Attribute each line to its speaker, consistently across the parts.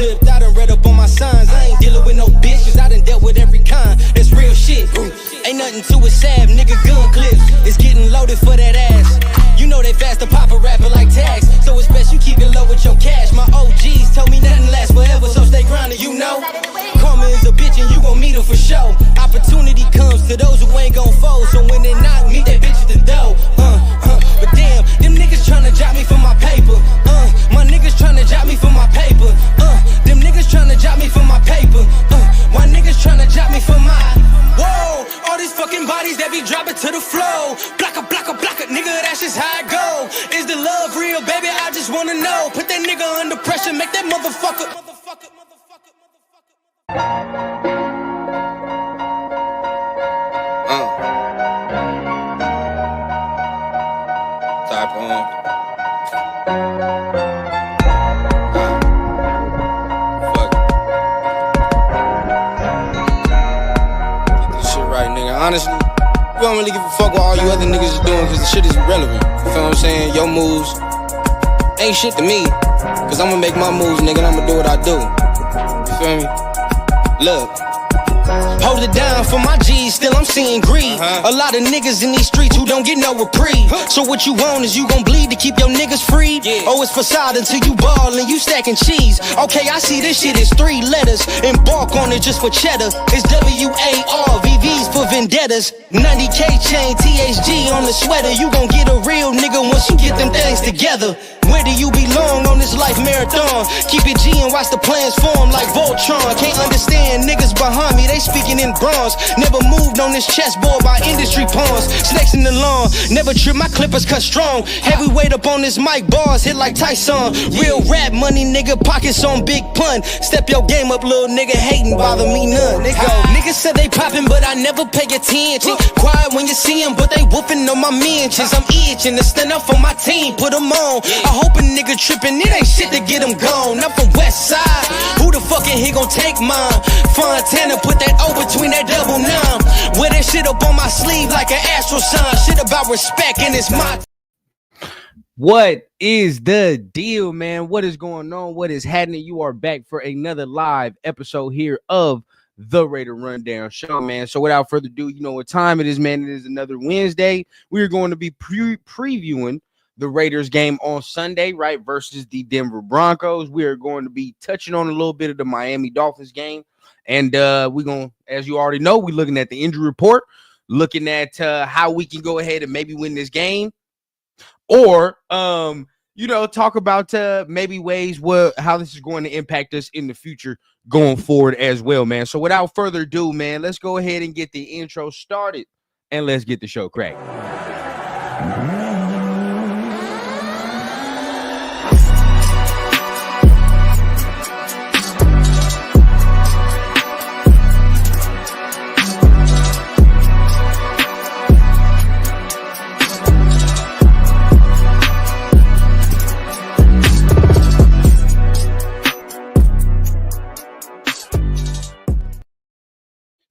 Speaker 1: flipped. I done read up on my signs. I ain't dealing with no bitches. I done dealt with every kind. That's real shit. Ain't nothing to it, sad nigga. Gun clips. It's getting loaded for that ass. You know they fast to pop a rapper like tags. So it's best you keep it low with your cash. My OGs told me nothing lasts forever, so stay grounded, you know. Karma is a bitch and you gon' meet her for sure. Opportunity comes to those who ain't gon' fold. So when they knock, meet that bitch at the door. But damn, them niggas tryna drop me for my paper. My niggas tryna drop me for my paper. Them niggas tryna drop me for my paper. Why niggas tryna drop me for my? Whoa, all these fucking bodies that be dropping to the flow. Blocka, blocka, blocka, nigga, that's just how it go. Is the love real, baby? I just wanna know. Put that nigga under pressure, make that motherfucker.
Speaker 2: Type on. Fuck. Get this shit right, nigga. Honestly, you don't really give a fuck what all you other niggas is doing, cause the shit is irrelevant. You feel what I'm saying? Your moves ain't shit to me, cause I'ma make my moves, nigga, and I'ma do what I do. You feel me? Look.
Speaker 1: Hold it down for my G's, still I'm seeing greed. A lot of niggas in these streets who don't get no reprieve. So what you want is you gon' bleed to keep your niggas freed? Oh, it's facade until you ball and you stacking cheese. Okay, I see this shit is 3 letters. Embark on it just for cheddar. It's WAR, VVs for vendettas. 90K chain, THG on the sweater. You gon' get a real nigga once you get them things together. Where do you belong on this life marathon? Keep it G and watch the plans form like Voltron. Can't understand niggas behind me, they speaking in bronze. Never moved on this chessboard by industry pawns. Snakes in the lawn, never trip, my clippers cut strong. Heavyweight up on this mic, bars hit like Tyson. Real rap money, nigga, pockets on big pun. Step your game up, little nigga, hating bother me none. Niggas said they poppin', but I never pay attention. Quiet when you see them, but they whooping on my mentions. I'm itching to stand up for my team, put them on. I hope a nigga trippin', it ain't shit to get him gone. I'm from West Side, who the fuck in here gon' take mine? Fontana, put that O between that double 9. Wear that shit up on my sleeve like an astro sign. Shit about respect and it's my.
Speaker 3: What is the deal, man? What is going on? What is happening? You are back for another live episode here of the Raider Rundown Show, man. So without further ado, you know what time it is, man. It is another Wednesday. We're going to be previewing the Raiders game on Sunday, right, versus the Denver Broncos. We are going to be touching on a little bit of the Miami Dolphins game. And we're going to, as you already know, we're looking at the injury report, looking at how we can go ahead and maybe win this game. Or, talk about maybe ways how this is going to impact us in the future going forward as well, man. So without further ado, man, let's go ahead and get the intro started and let's get the show cracked.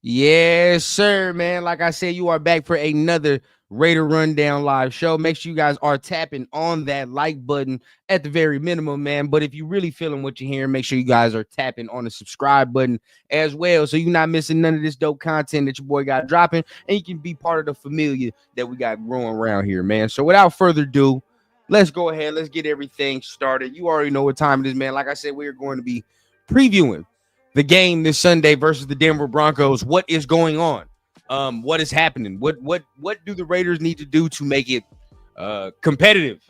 Speaker 3: Yes, sir, man. Like I said, you are back for another Raider Rundown live show. Make sure you guys are tapping on that like button at the very minimum, man. But if you're really feeling what you're hearing, make sure you guys are tapping on the subscribe button as well, so you're not missing none of this dope content that your boy got dropping, and you can be part of the familia that we got growing around here, man. So without further ado, let's go ahead. Let's get everything started. You already know what time it is, man. Like I said, we're going to be previewing the game this Sunday versus the Denver Broncos. What is going on? What is happening? What do the Raiders need to do to make it competitive?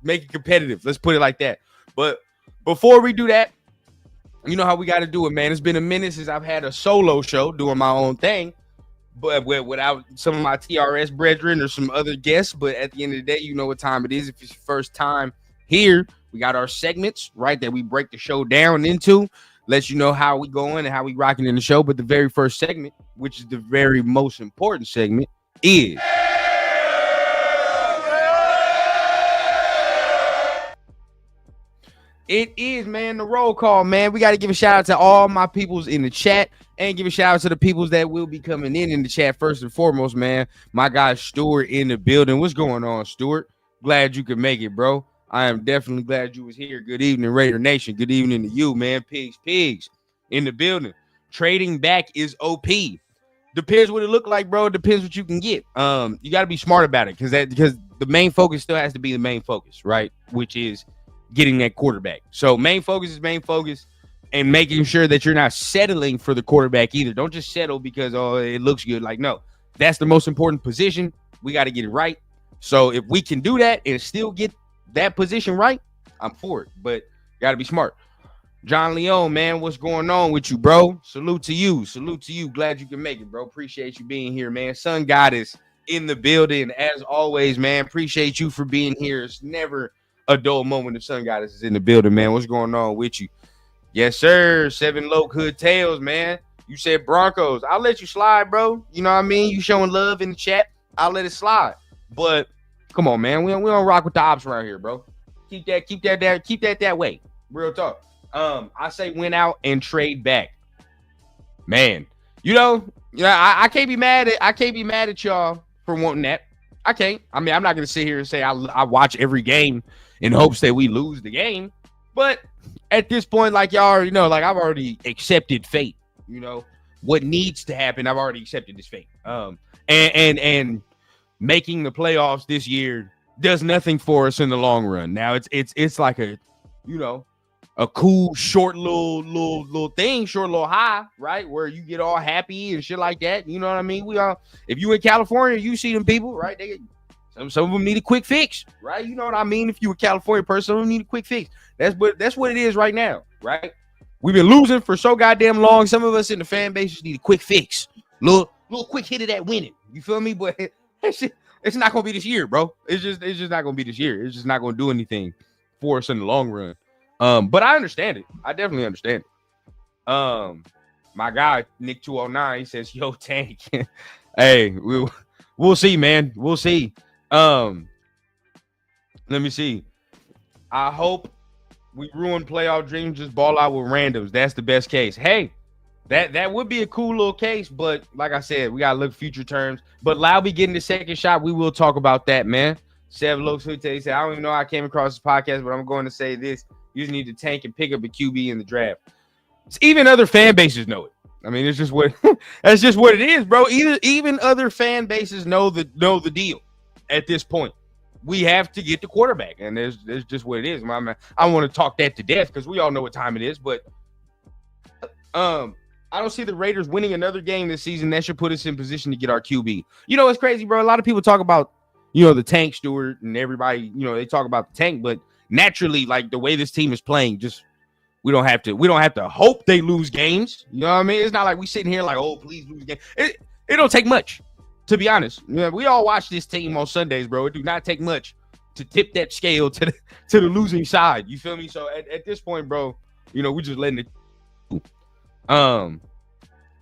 Speaker 3: Make it competitive. Let's put it like that. But before we do that, you know how we got to do it, man. It's been a minute since I've had a solo show doing my own thing, but without some of my TRS brethren or some other guests. But at the end of the day, you know what time it is. If it's your first time here, we got our segments, right, that we break the show down into. Let you know how we going and how we rocking in the show. But the very first segment, which is the very most important segment, is man, the roll call, man. We got to give a shout out to all my peoples in the chat and give a shout out to the peoples that will be coming in the chat first and foremost, man. My guy Stuart in the building. What's going on, Stuart? Glad you could make it, bro. I am definitely glad you was here. Good evening, Raider Nation. Good evening to you, man. Pigs in the building. Trading back is OP. Depends what it look like, bro. Depends what you can get. You got to be smart about it because the main focus still has to be the main focus, right? Which is getting that quarterback. So main focus is main focus, and making sure that you're not settling for the quarterback either. Don't just settle because it looks good. Like, no, that's the most important position. We got to get it right. So if we can do that and still get that position right, I'm for it. But got to be smart. John Leone, man, what's going on with you, bro? Salute to you. Salute to you. Glad you can make it, bro. Appreciate you being here, man. Sun God is in the building. As always, man, appreciate you for being here. It's never a dull moment if Sun God is in the building, man. What's going on with you? Yes, sir. 7 Low Hood Tails, man. You said Broncos. I'll let you slide, bro. You know what I mean? You showing love in the chat. I'll let it slide. But come on, man. We don't rock with the ops around here, bro. Keep that way. Real talk. I say win out and trade back. Man, I can't be mad at y'all for wanting that. I can't. I mean, I'm not gonna sit here and say I watch every game in hopes that we lose the game. But at this point, like y'all already know, like I've already accepted fate. You know what needs to happen. I've already accepted this fate. And making the playoffs this year does nothing for us in the long run. Now it's like a cool short little thing, short little high, right? Where you get all happy and shit like that. You know what I mean? If you in California, you see them people, right? Some of them need a quick fix, right? You know what I mean? If you a California person, some of them need a quick fix. That's what it is right now, right? We've been losing for so goddamn long. Some of us in the fan base just need a quick fix, little quick hit of that winning. You feel me? But it's not gonna be this year, bro. It's just not gonna be this year. It's just not gonna do anything for us in the long run. But I understand it. I definitely understand it. My guy Nick 209, he says, "Yo, Tank." Hey, we'll see, man. We'll see. Let me see. I hope we ruin playoff dreams. Just ball out with randoms. That's the best case. Hey, that would be a cool little case. But like I said, we gotta look future terms. But Lauby getting the second shot. We will talk about that, man. Sev Lokes he said, "I don't even know how I came across this podcast, but I'm going to say this. You just need to tank and pick up a QB in the draft." Even other fan bases know it. I mean, it's just what that's just what it is, bro. Even other fan bases know the deal at this point. We have to get the quarterback, and there's just what it is. My man, I don't want to talk that to death because we all know what time it is, but I don't see the Raiders winning another game this season. That should put us in position to get our QB. You know, it's crazy, bro. A lot of people talk about, the tank Stewart and everybody, they talk about the tank, but naturally, like the way this team is playing, just we don't have to hope they lose games. You know what I mean? It's not like we sitting here like, oh, please lose games. It don't take much, to be honest. We all watch this team on Sundays, bro. It do not take much to tip that scale to the losing side. You feel me? So at this point, bro, we're just letting it.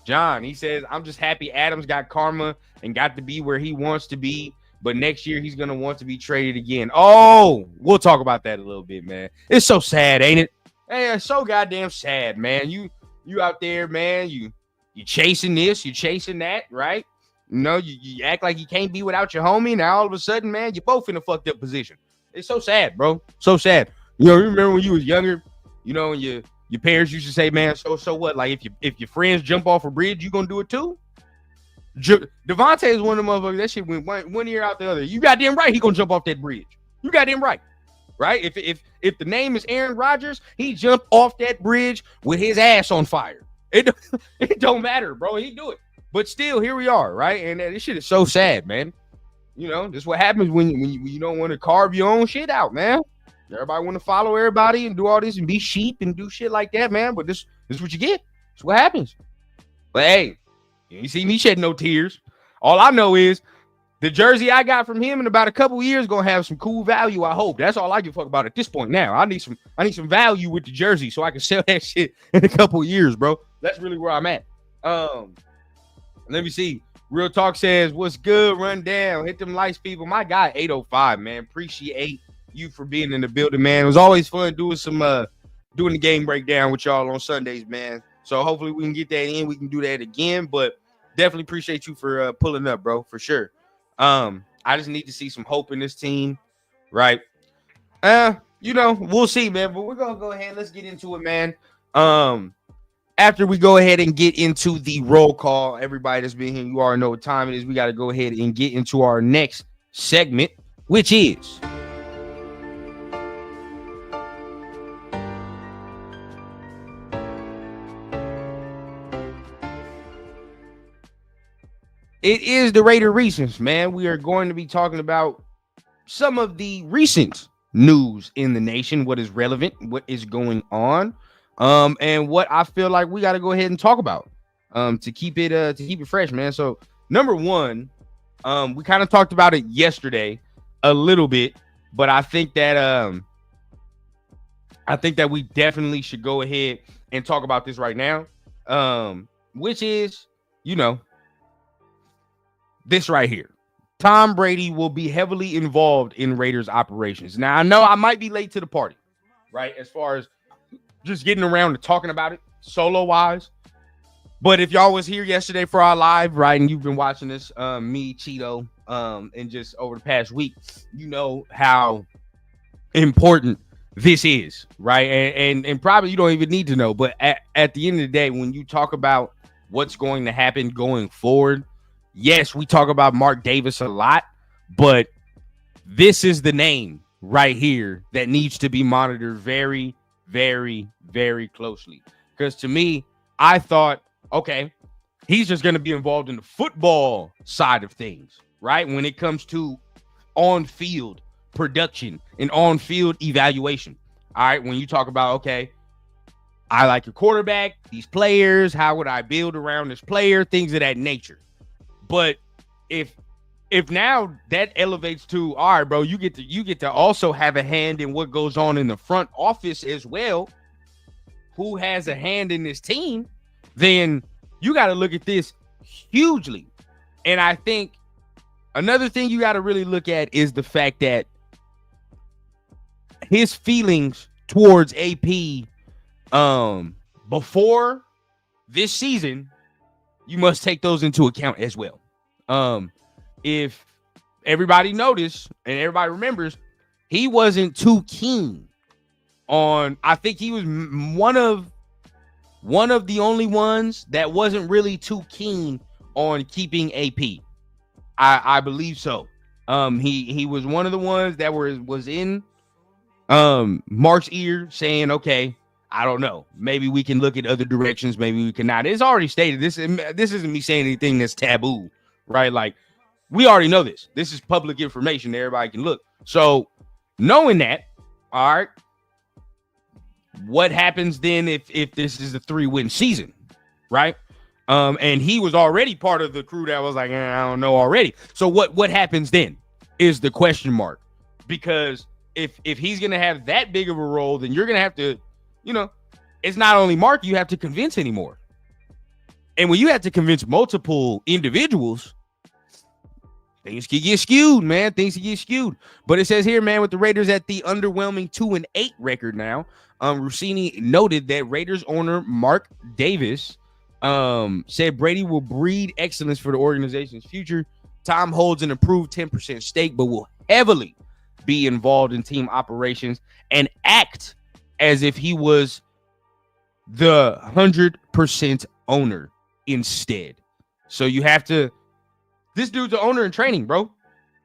Speaker 3: John, he says, "I'm just happy Adams got karma and got to be where he wants to be. But next year, he's going to want to be traded again." Oh, we'll talk about that a little bit, man. It's so sad, ain't it? Hey, it's so goddamn sad, man. You out there, man. You chasing this, you chasing that, right? You act like you can't be without your homie. Now, all of a sudden, man, you're both in a fucked up position. It's so sad, bro. So sad. You remember when you was younger, and your parents used to say, man, so what? Like, if your friends jump off a bridge, you going to do it too? Devontae is one of the motherfuckers. That shit went one ear out the other. You goddamn right he gonna jump off that bridge. You goddamn right. Right? If the name is Aaron Rodgers, he jumped off that bridge with his ass on fire. It don't matter, bro. He do it. But still, here we are, right? And this shit is so sad, man. This is what happens when you don't want to carve your own shit out, man. Everybody want to follow everybody and do all this and be sheep and do shit like that, man. But this is what you get. It's what happens. But hey, you see me shedding no tears. All I know is the jersey I got from him in about a couple years gonna have some cool value. I hope. That's all I give a fuck about at this point. Now I need some value with the jersey so I can sell that shit in a couple years, bro. That's really where I'm at. Let me see. Real Talk says, "What's good? Run down. Hit them lights, people." My guy 805, man. Appreciate you for being in the building, man. It was always fun doing the game breakdown with y'all on Sundays, man. So hopefully we can get that in. We can do that again, but definitely appreciate you for pulling up, bro, for sure. I just need to see some hope in this team, right? We'll see, man. But we're gonna go ahead. Let's get into it, man. After we go ahead and get into the roll call, everybody that's been here, you already know what time it is. We got to go ahead and get into our next segment, which is the Raider Recents, man. We are going to be talking about some of the recent news in the nation, what is relevant, what is going on. And what I feel like we got to go ahead and talk about to keep it fresh, man. So number one, we kind of talked about it yesterday a little bit, but I think that we definitely should go ahead and talk about this right now. Which is, this right here. Tom Brady will be heavily involved in Raiders operations. Now, I know I might be late to the party, right? As far as just getting around to talking about it solo wise. But if y'all was here yesterday for our live, right, and you've been watching this, me, Cheeto, and just over the past week, you know how important this is, right? And probably you don't even need to know, but at the end of the day, when you talk about what's going to happen going forward, yes, we talk about Mark Davis a lot, but this is the name right here that needs to be monitored very, very, very closely. Because to me, I thought, okay, he's just going to be involved in the football side of things, right? When it comes to on-field production and on-field evaluation. All right, when you talk about, okay, I like your quarterback, these players, how would I build around this player, things of that nature. But if now that elevates to, all right, bro, you get to also have a hand in what goes on in the front office as well, who has a hand in this team, then you got to look at this hugely. And I think another thing you got to really look at is the fact that his feelings towards AP before this season, you must take those into account as well. If everybody noticed and everybody remembers, he wasn't too keen on, I think he was one of the only ones that wasn't really too keen on keeping AP. I believe so. He was one of the ones that was in Mark's ear saying, okay, I don't know. Maybe we can look at other directions. Maybe we cannot. It's already stated. This isn't me saying anything that's taboo, right? Like, we already know this. This is public information that everybody can look. So, knowing that, all right, what happens then if this is a 3-win season, right? And he was already part of the crew that was like, I don't know already. So what happens then is the question mark. Because if he's going to have that big of a role, then you're going to have to, it's not only Mark you have to convince anymore. And when you have to convince multiple individuals, things can get skewed, man. Things can get skewed. But it says here, man, with the Raiders at the underwhelming 2-8 record now, Rossini noted that Raiders owner Mark Davis said Brady will breed excellence for the organization's future. Tom holds an approved 10% stake, but will heavily be involved in team operations and act as if he was the 100% owner instead. So you have to, this dude's the owner in training, bro.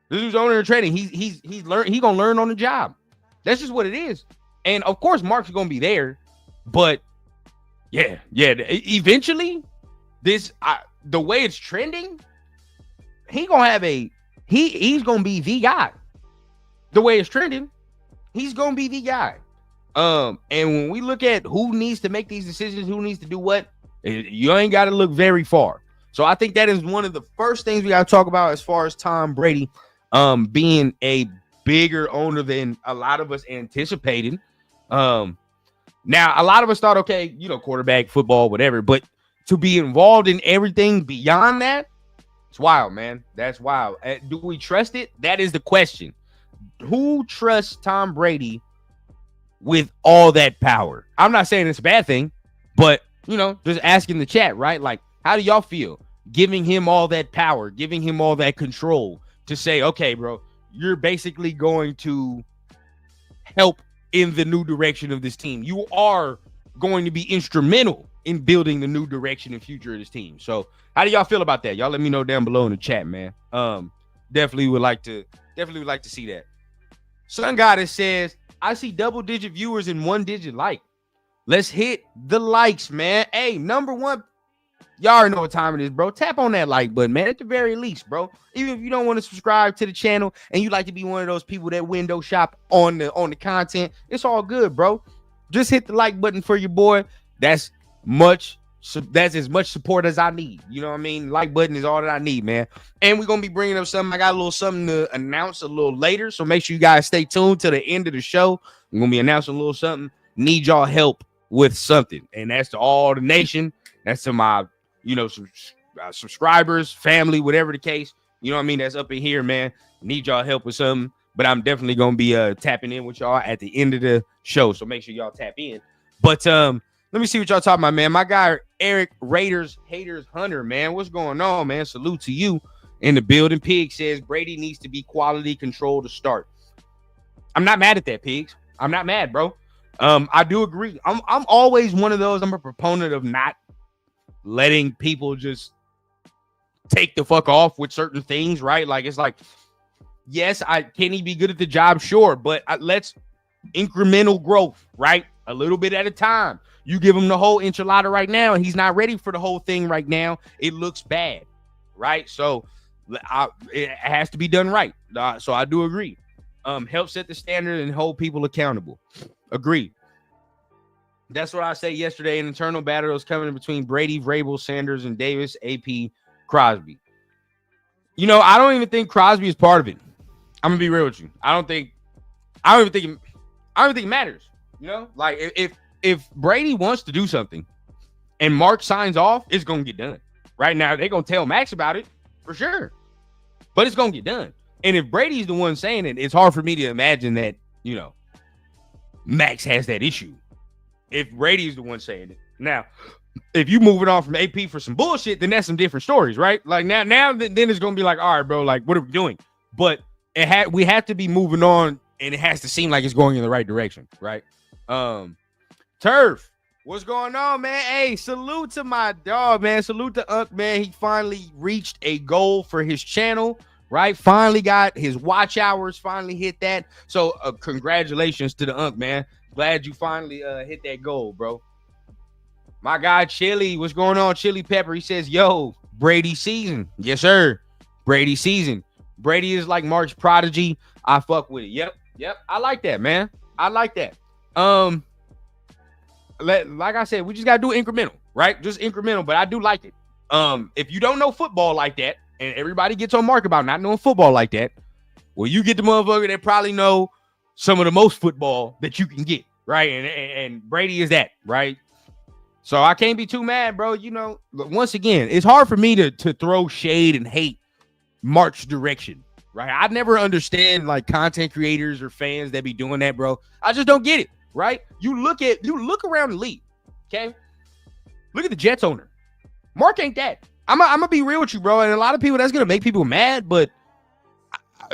Speaker 3: This dude's owner in training. He's gonna learn on the job. That's just what it is. And of course, Mark's gonna be there, but yeah. Eventually, the way it's trending, he's gonna be the guy. The way it's trending, he's gonna be the guy. And when we look at who needs to make these decisions, who needs to do what, you ain't got to look very far. So I think that is one of the first things we got to talk about as far as Tom Brady being a bigger owner than a lot of us anticipated. Now, a lot of us thought, okay, quarterback, football, whatever, but to be involved in everything beyond that, it's wild, man. That's wild. Do we trust it? That is the question. Who trusts Tom Brady with all that power? I'm not saying it's a bad thing, but just asking the chat, right? Like, how do y'all feel giving him all that power, giving him all that control to say, okay, bro, you're basically going to help in the new direction of this team. You are going to be instrumental in building the new direction and future of this team. So how do y'all feel about that? Y'all let me know down below in the chat, man. Definitely would like to see that. Sun Goddess says, I see double-digit viewers and 1-digit like. Let's hit the likes, man. Hey, number one, y'all already know what time it is, bro. Tap on that like button, man, at the very least, bro. Even if you don't want to subscribe to the channel and you like to be one of those people that window shop on the content, it's all good, bro. Just hit the like button for your boy. That's as much support as I need. You know what I mean? Like button is all that I need, man. And we're going to be bringing up something. I got a little something to announce a little later, so make sure you guys stay tuned to the end of the show. I'm going to be announcing a little something. Need y'all help with something, and that's to all the nation. That's to my, subscribers, family, whatever the case. You know what I mean? That's up in here, man. Need y'all help with something, but I'm definitely going to be tapping in with y'all at the end of the show, so make sure y'all tap in. But let me see what y'all talking about, man. My guy, Eric Raiders Haters Hunter, man. What's going on, man? Salute to you in the building. Pig says Brady needs to be quality control to start. I'm not mad at that, Pigs. I'm not mad, bro. I do agree. I'm always one of those. I'm a proponent of not letting people just take the fuck off with certain things, right? Like, it's like, yes, can he be good at the job? Sure, but let's incremental growth, right? A little bit at a time. You give him the whole enchilada right now, and he's not ready for the whole thing right now. It looks bad, right? So it has to be done right. So I do agree. Help set the standard and hold people accountable. Agree. That's what I said yesterday. An internal battle was coming between Brady, Vrabel, Sanders, and Davis, AP, Crosby. I don't even think Crosby is part of it. I'm gonna be real with you. I don't even think it matters. Like if Brady wants to do something and Mark signs off, it's gonna get done. Right now, they're gonna tell Max about it for sure, but it's gonna get done. And if Brady's the one saying it, it's hard for me to imagine that Max has that issue. If Brady's the one saying it. Now, if you moving on from AP for some bullshit, then that's some different stories, right? Like now then it's gonna be like, all right, bro, like what are we doing? But we have to be moving on, and it has to seem like it's going in the right direction, right? Turf, what's going on, man? Hey, salute to my dog, man. Salute to Unc, man. He finally reached a goal for his channel, right? Finally got his watch hours, finally hit that. So congratulations to the Unc, man. Glad you finally hit that goal, bro. My guy, Chili, what's going on? Chili Pepper, he says, yo, Brady season. Yes, sir. Brady season. Brady is like Mark's prodigy. I fuck with it. Yep. I like that, man. I like that. Like I said, we just got to do incremental, right? Just incremental, but I do like it. If you don't know football like that, and everybody gets on Mark about not knowing football like that, well, you get the motherfucker that probably know some of the most football that you can get, right? And Brady is that, right? So I can't be too mad, bro. Once again, it's hard for me to throw shade and hate Mark's direction, right? I never understand like content creators or fans that be doing that, bro. I just don't get it, right? You look around the league, okay? Look at the Jets owner. Mark ain't that. I'm gonna be real with you, bro. And a lot of people, that's gonna make people mad, but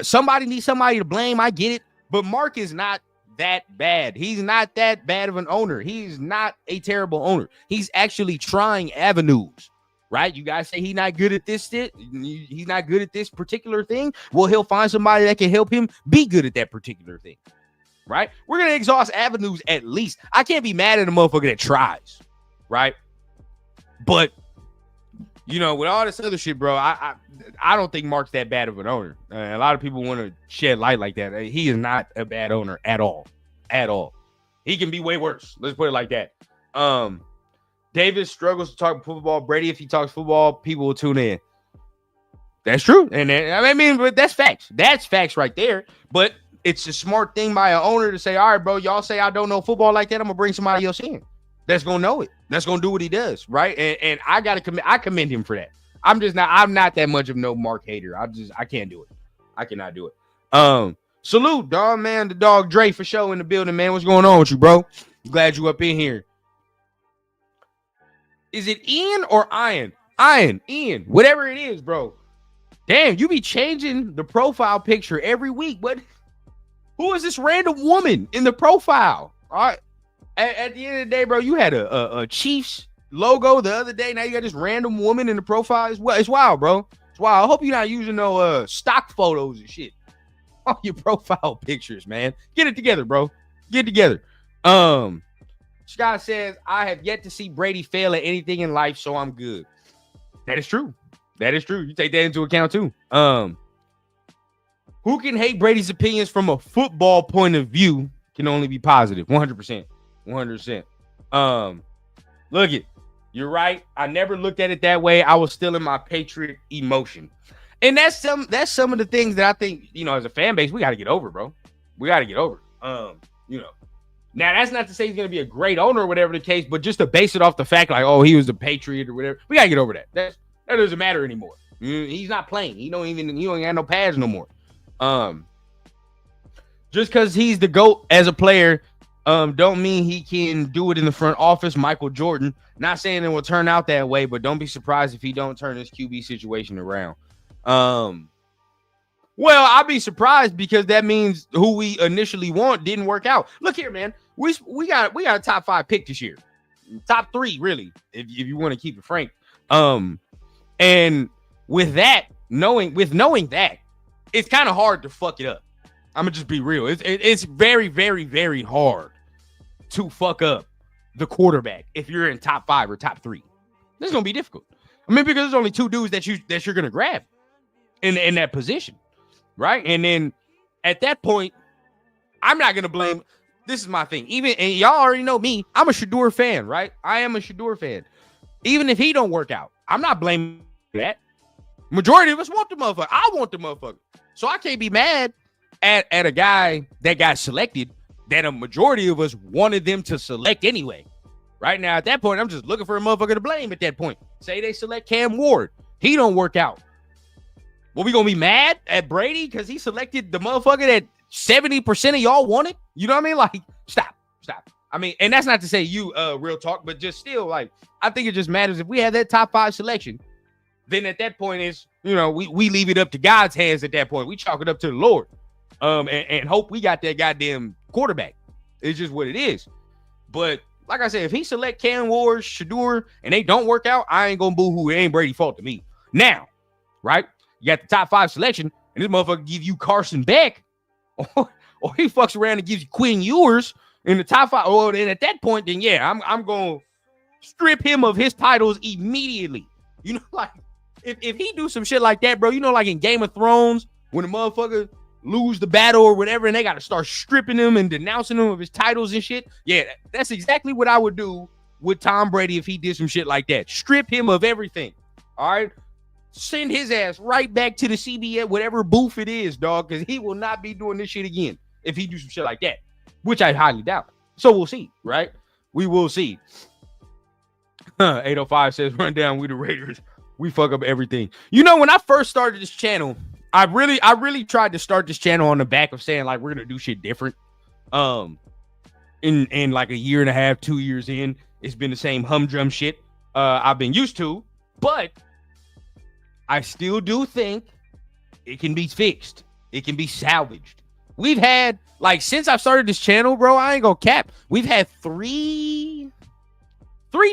Speaker 3: somebody needs somebody to blame. I get it, but Mark is not that bad. He's not that bad of an owner. He's not a terrible owner. He's actually trying avenues, right? You guys say he's not good at this. He's not good at this particular thing. Well, he'll find somebody that can help him be good at that particular thing, right? We're gonna exhaust avenues at least. I can't be mad at a motherfucker that tries, right? But with all this other shit, bro, I don't think Mark's that bad of an owner. A lot of people want to shed light like that. He is not a bad owner at all. At all. He can be way worse. Let's put it like that. Davis struggles to talk football. Brady, if he talks football, people will tune in. That's true. And but that's facts. That's facts right there. But it's a smart thing by an owner to say, all right, bro, y'all say I don't know football like that. I'm going to bring somebody else in that's going to know it. That's going to do what he does, right? And I got to I commend him for that. I'm not that much of no Mark hater. I can't do it. I cannot do it. Salute, dog, man. The dog Dre for show in the building, man. What's going on with you, bro? Glad you up in here. Is it Ian or Ian? Ian, whatever it is, bro. Damn, you be changing the profile picture every week. Who is this random woman in the profile? All right. At the end of the day, bro, you had a Chiefs logo the other day. Now you got this random woman in the profile. It's wild, bro. It's wild. I hope you're not using no stock photos and shit on your profile pictures, man. Get it together, bro. Get it together. Scott says, I have yet to see Brady fail at anything in life, so I'm good. That is true. That is true. You take that into account too. Who can hate Brady's opinions from a football point of view can only be positive. 100%. 100%. Look it. You're right. I never looked at it that way. I was still in my Patriot emotion. And that's some of the things that I think, as a fan base, we got to get over, bro. We got to get over. Now that's not to say he's going to be a great owner or whatever the case, but just to base it off the fact like, oh, he was a Patriot or whatever. We got to get over that. That doesn't matter anymore. He's not playing. He don't have no pads no more. Just because he's the GOAT as a player, don't mean he can do it in the front office. Michael Jordan. Not saying it will turn out that way, but don't be surprised if he don't turn his QB situation around. Well, I'll be surprised because that means who we initially want didn't work out. Look here, man. We got a top 5 pick this year. Top 3, really, if you want to keep it frank. And with that, knowing that, it's kind of hard to fuck it up. I'm gonna just be real. It's very, very, very hard to fuck up the quarterback if you're in top 5 or top 3. This is gonna be difficult. I mean, because there's only 2 dudes that you're gonna grab in that position, right? And then at that point, I'm not gonna blame. This is my thing. And y'all already know me. I'm a Shador fan, right? I am a Shador fan. Even if he don't work out, I'm not blaming that. Majority of us want the motherfucker. I want the motherfucker. So I can't be mad at a guy that got selected that a majority of us wanted them to select anyway. Right now, at that point, I'm just looking for a motherfucker to blame at that point. Say they select Cam Ward. He don't work out. Well, we gonna be mad at Brady because he selected the motherfucker that 70% of y'all wanted? You know what I mean? Like, stop. I mean, and that's not to say you, real talk, but just still, like, I think it just matters if we have that top 5 selection, then at that point is, we leave it up to God's hands at that point. We chalk it up to the Lord. And hope we got that goddamn quarterback. It's just what it is. But like I said, if he select Cam Ward, Shador, and they don't work out, I ain't gonna boo-hoo. It ain't Brady's fault to me. Now, right? You got the top 5 selection, and this motherfucker give you Carson Beck, or he fucks around and gives you Quinn Ewers in the top 5. Well, then at that point, then yeah, I'm gonna strip him of his titles immediately. Like if he do some shit like that, bro, like in Game of Thrones, when the motherfucker lose the battle or whatever, and they got to start stripping him and denouncing him of his titles and shit. Yeah, that's exactly what I would do with Tom Brady if he did some shit like that. Strip him of everything. All right. Send his ass right back to the CBS, whatever booth it is, dog, because he will not be doing this shit again if he do some shit like that, which I highly doubt. So we'll see, right? We will see. 805 says, run down, we the Raiders. We fuck up everything. When I first started this channel, I really tried to start this channel on the back of saying, like, we're going to do shit different. In like a year and a half, 2 years in, it's been the same humdrum shit I've been used to, but I still do think it can be fixed. It can be salvaged. We've had, like, since I've started this channel, bro, I ain't gonna cap. We've had three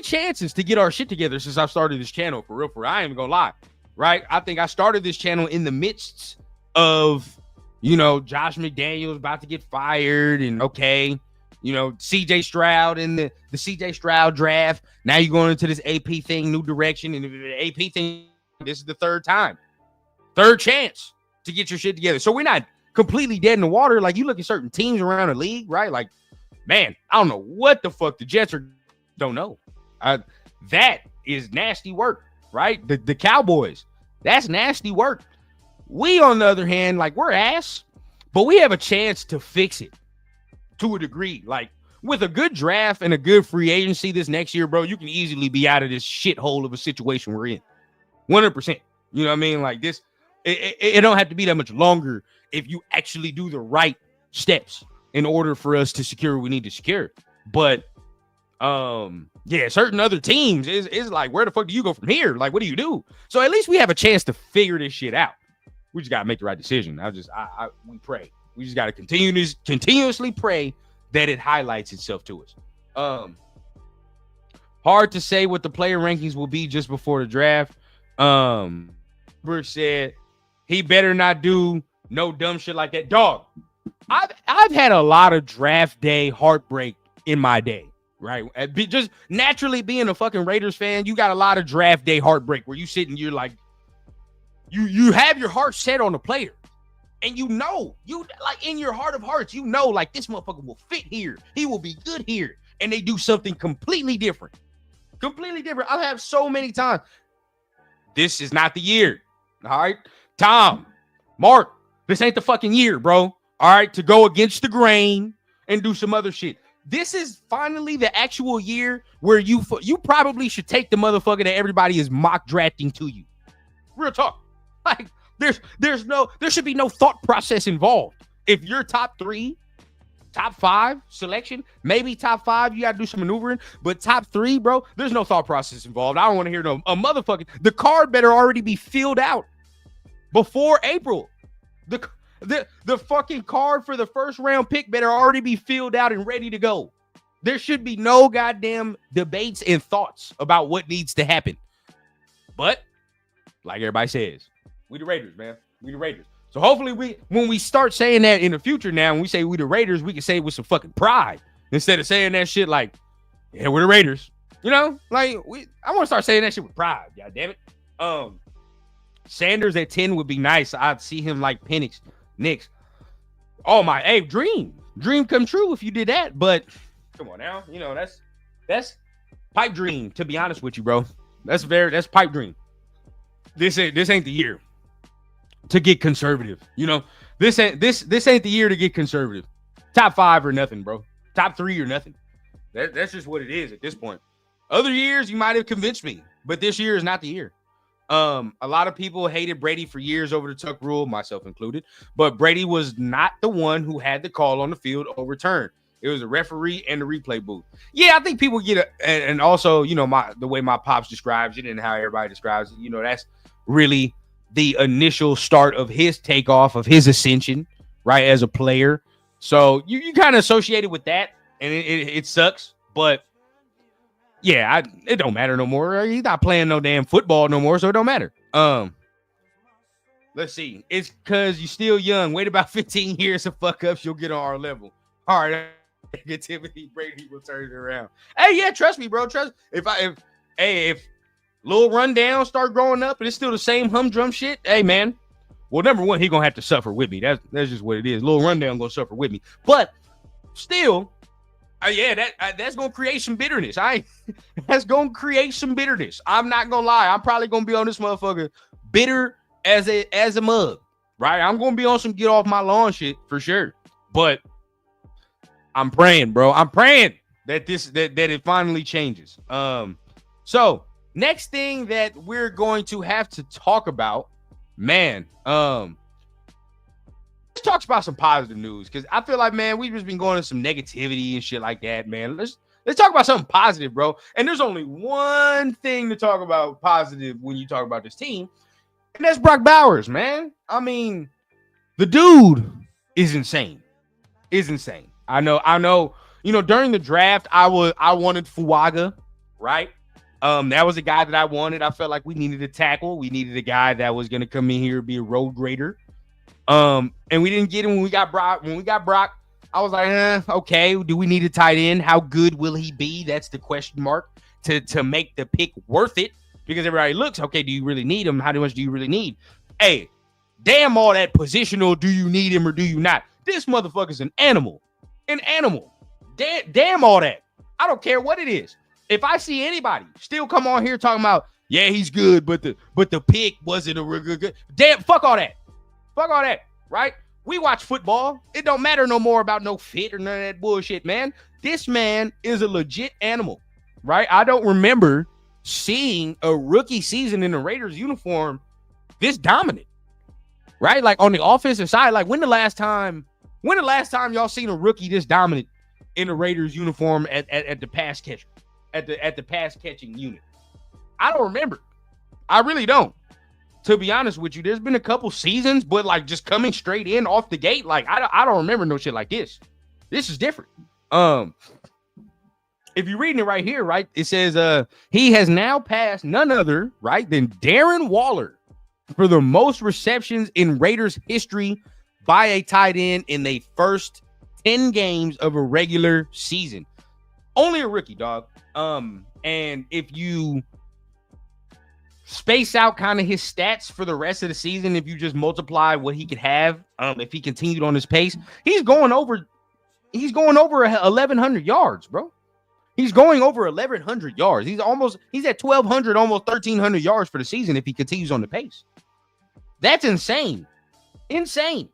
Speaker 3: chances to get our shit together since I've started this channel, for real. I ain't even gonna lie, right? I think I started this channel in the midst of, Josh McDaniels about to get fired and CJ Stroud and the CJ Stroud draft. Now you're going into this AP thing, new direction, and the AP thing, this is the third chance to get your shit together. So we're not completely dead in the water. Like, you look at certain teams around the league, right? Like, man, I don't know what the fuck the Jets are. Don't know. That is nasty work, right? The Cowboys, that's nasty work. We, on the other hand, like, we're ass, but we have a chance to fix it to a degree. Like, with a good draft and a good free agency this next year, bro, you can easily be out of this shithole of a situation we're in. 100%. You know what I mean? Like, this, it don't have to be that much longer if you actually do the right steps in order for us to secure what we need to secure. But yeah, certain other teams is like, where the fuck do you go from here? Like, what do you do? So at least we have a chance to figure this shit out. We just gotta make the right decision. We pray. We just got to continuously pray that it highlights itself to us. Hard to say what the player rankings will be just before the draft. Brooks said he better not do no dumb shit like that. Dog, I've had a lot of draft day heartbreak in my day, right? Just naturally being a fucking Raiders fan, you got a lot of draft day heartbreak where you sit and you're like, you have your heart set on a player. And you like in your heart of hearts, like this motherfucker will fit here. He will be good here. And they do something completely different. Completely different. I've had so many times. This is not the year. All right. Tom, Mark, this ain't the fucking year, bro. All right. To go against the grain and do some other shit. This is finally the actual year where you probably should take the motherfucker that everybody is mock drafting to you. Real talk. Like, there should be no thought process involved. If you're top 3, top 5 selection, maybe top 5, you got to do some maneuvering, but top 3, bro, there's no thought process involved. I don't want to hear a motherfucking, the card better already be filled out before April. The fucking card for the first round pick better already be filled out and ready to go. There should be no goddamn debates and thoughts about what needs to happen. But like everybody says, we the Raiders, man. We the Raiders. So hopefully when we start saying that in the future now, when we say we the Raiders, we can say it with some fucking pride instead of saying that shit like, yeah, we're the Raiders. You know, like I want to start saying that shit with pride. God damn it. Sanders at 10 would be nice. I'd see him like Penix, Knicks. Oh my, hey, dream come true if you did that. But come on now, that's pipe dream. To be honest with you, bro, that's pipe dream. This ain't the year to get conservative. This ain't the year to get conservative. Top 5 or nothing, bro. Top 3 or nothing. That's just what it is at this point. Other years you might have convinced me, but this year is not the year. A lot of people hated Brady for years over the Tuck rule, myself included, but Brady was not the one who had the call on the field overturned. It was a referee and the replay booth. Yeah, I think people get it, and also, the way my pops describes it and how everybody describes it, that's really the initial start of his takeoff, of his ascension, right, as a player. So you kind of associated with that, and it sucks, but yeah, it don't matter no more. He's not playing no damn football no more, so it don't matter. Let's see. It's because you're still young. Wait about 15 years of fuck ups, you'll get on our level. All right, negativity, Brady will turn it around. Hey, yeah, trust me, bro. If Lil Rundown start growing up and it's still the same humdrum shit, hey, man. Well, number one, he gonna have to suffer with me. That's just what it is. Lil Rundown gonna suffer with me, but still. That's gonna create some bitterness. That's gonna create some bitterness. I'm not gonna lie. I'm probably gonna be on this motherfucker bitter as a mug, right? I'm gonna be on some get off my lawn shit for sure. But I'm praying, bro. I'm praying that it finally changes. So next thing that we're going to have to talk about, man. Let's talk about some positive news, because I feel like, man, we've just been going to some negativity and shit like that, man. Let's talk about something positive, bro. And there's only one thing to talk about positive when you talk about this team, and that's Brock Bowers, man. I mean, the dude is insane. I know. During the draft, I wanted Fuaga, right? That was a guy that I wanted. I felt like we needed a tackle. We needed a guy that was going to come in here and be a road grader. And we didn't get him when we got Brock. When we got Brock, I was like, okay, do we need a tight end? How good will he be? That's the question mark to make the pick worth it, because everybody looks, okay, do you really need him? How much do you really need? Hey, damn all that positional, do you need him or do you not? This motherfucker's an animal. Damn all that. I don't care what it is. If I see anybody still come on here talking about, yeah, he's good, but the pick wasn't a real good. Damn, fuck all that. Fuck all that, right? We watch football. It don't matter no more about no fit or none of that bullshit, man. This man is a legit animal, right? I don't remember seeing a rookie season in the Raiders uniform this dominant, right? Like on the offensive side, like when the last time y'all seen a rookie this dominant in the Raiders uniform at the pass catcher, at the pass catching unit? I don't remember. I really don't. to be honest with you, there's been a couple seasons, but like just coming straight in off the gate, like I don't remember no shit like this. This is different. If you're reading it right here, right, it says he has now passed none other, right, than Darren Waller for the most receptions in Raiders history by a tight end in the first 10 games of a regular season. Only a rookie, dog. And if you space out kind of his stats for the rest of the season, if you just multiply what he could have, if he continued on his pace, he's going over 1,100 yards, bro. He's going over 1,100 yards. He's at 1,200, almost 1,300 yards for the season if he continues on the pace. That's insane. Insane.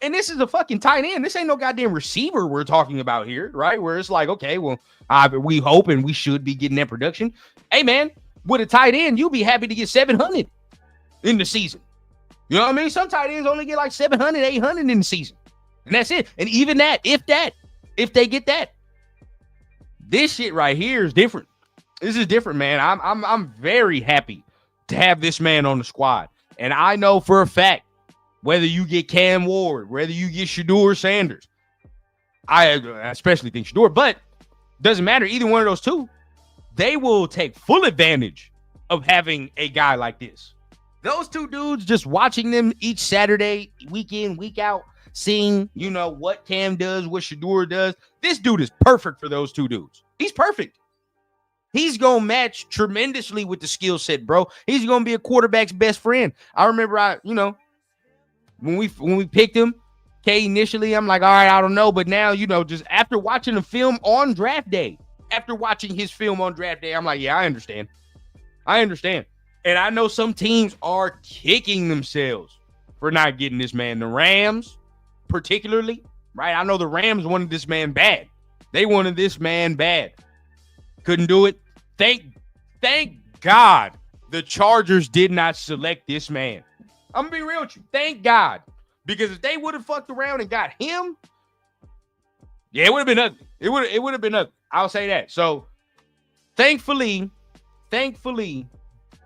Speaker 3: And this is a fucking tight end. This ain't no goddamn receiver we're talking about here, right? Where it's like, okay, well, we hope and we should be getting that production. Hey, man, with a tight end, you'll be happy to get 700 in the season. You know what I mean? Some tight ends only get like 700, 800 in the season. And that's it. And even that, if they get that. This shit right here is different. This is different, man. I'm very happy to have this man on the squad. And I know for a fact, whether you get Cam Ward, whether you get Shedeur Sanders, I especially think Shedeur, but doesn't matter. Either one of those two, they will take full advantage of having a guy like this. Those two dudes, just watching them each Saturday, week in, week out, seeing, you know, what Cam does, what Shedeur does. This dude is perfect for those two dudes. He's perfect. He's going to match tremendously with the skill set, bro. He's going to be a quarterback's best friend. I remember, when we picked him, initially, I'm like, all right, I don't know. But now, just after watching the film on draft day, I'm like, yeah, I understand. And I know some teams are kicking themselves for not getting this man. The Rams, particularly, right? I know the Rams wanted this man bad. They wanted this man bad. Couldn't do it. Thank God the Chargers did not select this man. I'm going to be real with you. Thank God. Because if they would have fucked around and got him, yeah, it would have been ugly. It would have been ugly. I'll say that. So, thankfully,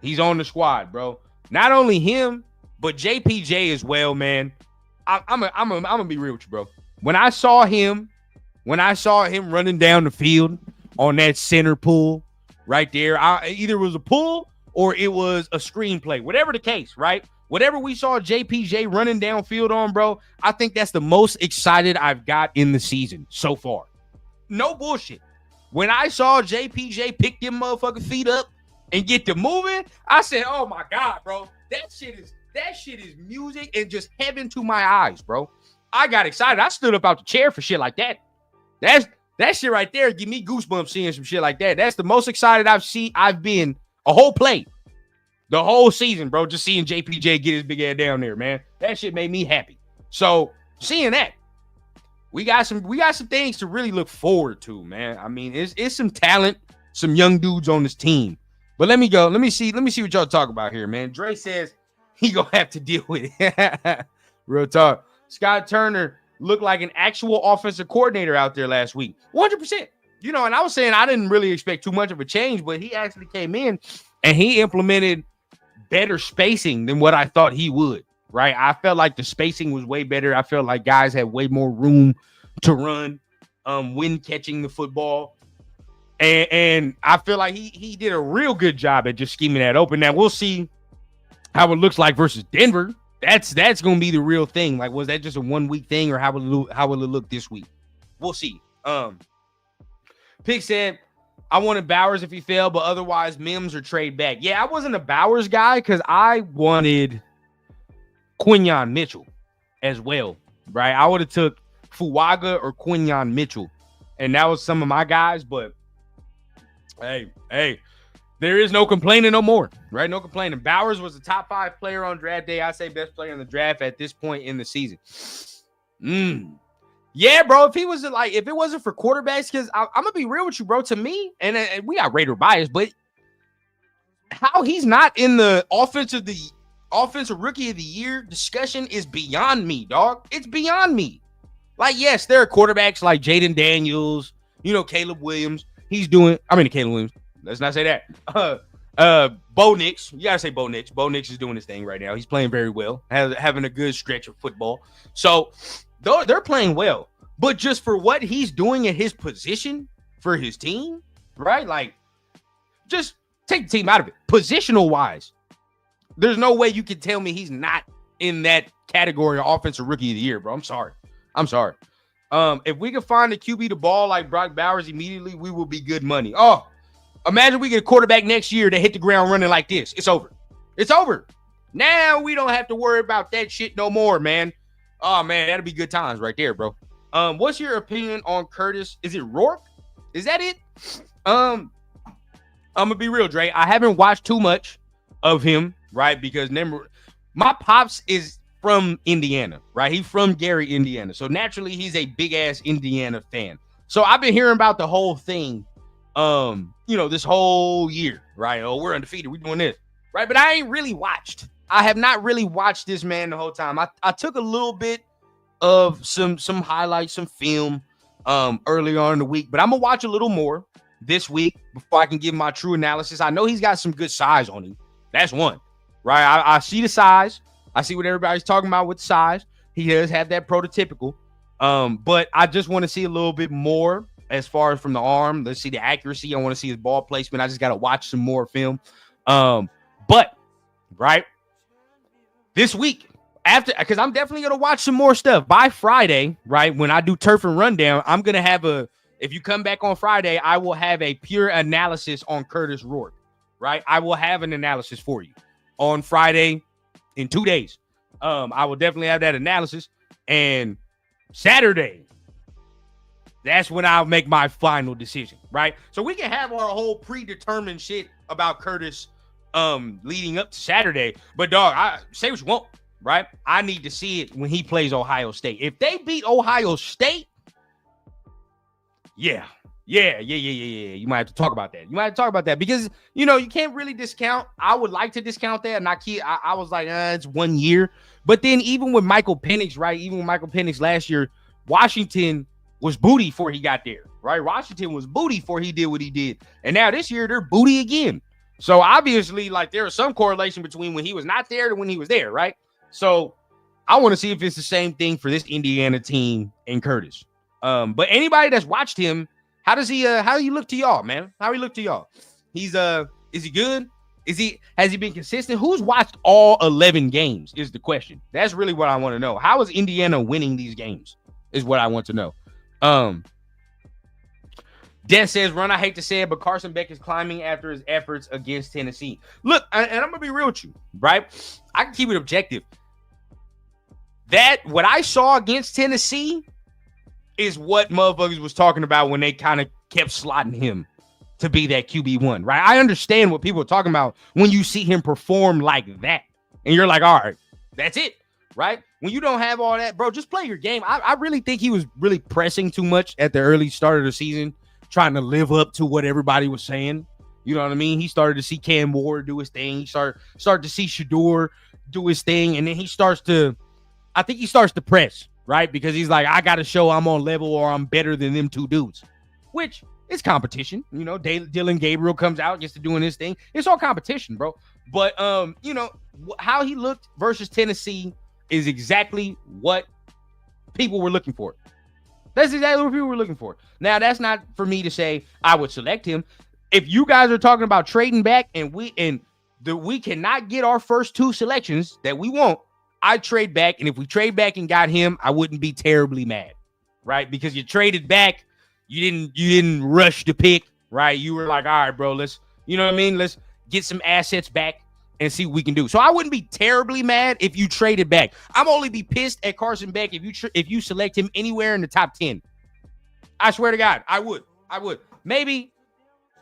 Speaker 3: he's on the squad, bro. Not only him, but JPJ as well, man. I'm gonna be real with you, bro. When I saw him running down the field on that center pull right there, either it was a pull or it was a screenplay, whatever the case, right? Whatever we saw JPJ running downfield on, bro, I think that's the most excited I've got in the season so far. No bullshit. When I saw JPJ pick them motherfucking feet up and get to moving, I said, oh my God, bro, that shit is music and just heaven to my eyes, bro. I got excited. I stood up out the chair for shit like that. That shit right there give me goosebumps seeing some shit like that. That's the most excited I've been a whole play. The whole season, bro, just seeing JPJ get his big ass down there, man. That shit made me happy. So, seeing that, we got some things to really look forward to, man. I mean, it's some talent, some young dudes on this team. But let me go. Let me see what y'all talk about here, man. Dre says he gonna have to deal with it. Real talk. Scott Turner looked like an actual offensive coordinator out there last week. 100%. And I was saying I didn't really expect too much of a change, but he actually came in and he implemented better spacing than what I thought he would, right? I felt like the spacing was way better. I felt like guys had way more room to run when catching the football. And I feel like he did a real good job at just scheming that open. Now, we'll see how it looks like versus Denver. That's going to be the real thing. Like, was that just a 1 week thing or how will it look this week? We'll see. Pig said, I wanted Bowers if he fell, but otherwise Mims or trade back. Yeah, I wasn't a Bowers guy because I wanted Quinyon Mitchell as well, right? I would have took Fuaga or Quinyon Mitchell, and that was some of my guys, but hey, there is no complaining no more, right? No complaining. Bowers was a top 5 player on draft day. I say best player in the draft at this point in the season. Yeah, bro, if it wasn't for quarterbacks, because I'm going to be real with you, bro, to me, and we got Raider bias, but how he's not in the offensive rookie of the year discussion is beyond me, dog. It's beyond me. Like, yes, there are quarterbacks like Jaden Daniels, Caleb Williams. Caleb Williams. Let's not say that. Bo Nix, you gotta say Bo Nix. Bo Nix is doing his thing right now. He's playing very well, having a good stretch of football. So they're playing well, but just for what he's doing at his position for his team, right? Like, just take the team out of it. Positional wise, there's no way you can tell me he's not in that category of offensive rookie of the year, bro. I'm sorry. If we can find a QB to ball like Brock Bowers immediately, we will be good money. Oh, imagine we get a quarterback next year that hit the ground running like this. It's over. It's over. Now we don't have to worry about that shit no more, man. Oh, man, that'll be good times right there, bro. What's your opinion on Curtis? Is it Rourke? Is that it? I'm gonna be real, Dre. I haven't watched too much of him, right? Because my pops is from Indiana, right? He's from Gary, Indiana. So naturally, he's a big ass Indiana fan. So I've been hearing about the whole thing, this whole year, right? Oh, we're undefeated. We're doing this, right? But I ain't really watched. I have not really watched this man the whole time. I took a little bit of some highlights, some film earlier on in the week, but I'm gonna watch a little more this week before I can give my true analysis. I know he's got some good size on him. That's one, right? I see the size. I see what everybody's talking about with size. He does have that prototypical, but I just want to see a little bit more as far as from the arm. Let's see the accuracy. I want to see his ball placement. I just got to watch some more film. But right this week, because I'm definitely going to watch some more stuff by Friday, right? When I do Turf and Rundown, I'm going to have if you come back on Friday, I will have a pure analysis on Curtis Rourke, right? I will have an analysis for you on Friday in 2 days. I will definitely have that analysis. And Saturday, that's when I'll make my final decision, right? So we can have our whole predetermined shit about Curtis leading up to Saturday. But, dog, I say what you want, right? I need to see it when he plays Ohio State. If they beat Ohio State, yeah. You might have to talk about that. Because, you can't really discount. I would like to discount that. And I was like, it's 1 year. But then even with Michael Penix, right? Even with Michael Penix last year, Washington was booty before he got there, right? Washington was booty before he did what he did. And now this year, they're booty again. So obviously, like, there is some correlation between when he was not there to when he was there, right? So I want to see if it's the same thing for this Indiana team and Curtis. But anybody that's watched him, how do you look to y'all, man? How do he look to y'all? Is he good? Has he been consistent? Who's watched all 11 games is the question. That's really what I want to know. How is Indiana winning these games is what I want to know. Des says, Run, I hate to say it, but Carson Beck is climbing after his efforts against Tennessee. Look, and I'm going to be real with you, right? I can keep it objective. What I saw against Tennessee is what motherfuckers was talking about when they kind of kept slotting him to be that QB1, right? I understand what people are talking about when you see him perform like that. And you're like, all right, that's it, right? When you don't have all that, bro, just play your game. I really think he was really pressing too much at the early start of the season, trying to live up to what everybody was saying. You know what I mean? He started to see Cam Ward do his thing. He started to see Shador do his thing. And then he starts to press, right? Because he's like, I got to show I'm on level or I'm better than them two dudes, which is competition. Dylan Gabriel comes out, gets to doing his thing. It's all competition, bro. But, how he looked versus Tennessee is exactly what people were looking for. That's exactly what people were looking for. Now, that's not for me to say I would select him. If you guys are talking about trading back and we cannot get our first two selections that we want, I'd trade back. And if we trade back and got him, I wouldn't be terribly mad, right? Because you traded back, you didn't rush to pick, right? You were like, all right, bro, let's get some assets back and see what we can do. So I wouldn't be terribly mad if you traded back. I'm only be pissed at Carson Beck if you select him anywhere in the top 10. I swear to God, I would. Maybe,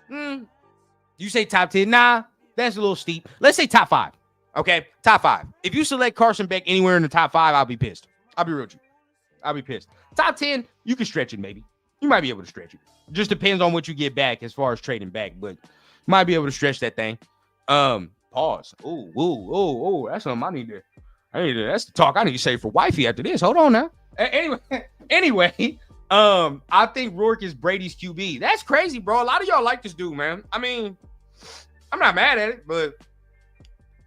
Speaker 3: you say top 10. Nah, that's a little steep. Let's say top 5. Okay, top 5. If you select Carson Beck anywhere in the top 5, I'll be pissed. I'll be real with you. I'll be pissed. Top 10, you can stretch it maybe. You might be able to stretch it. Just depends on what you get back as far as trading back, but you might be able to stretch that thing. Pause. Oh, that's something I need to. That's the talk I need to say for wifey after this. Hold on now. Anyway, I think Rourke is Brady's QB. That's crazy, bro. A lot of y'all like this dude, man. I mean, I'm not mad at it, but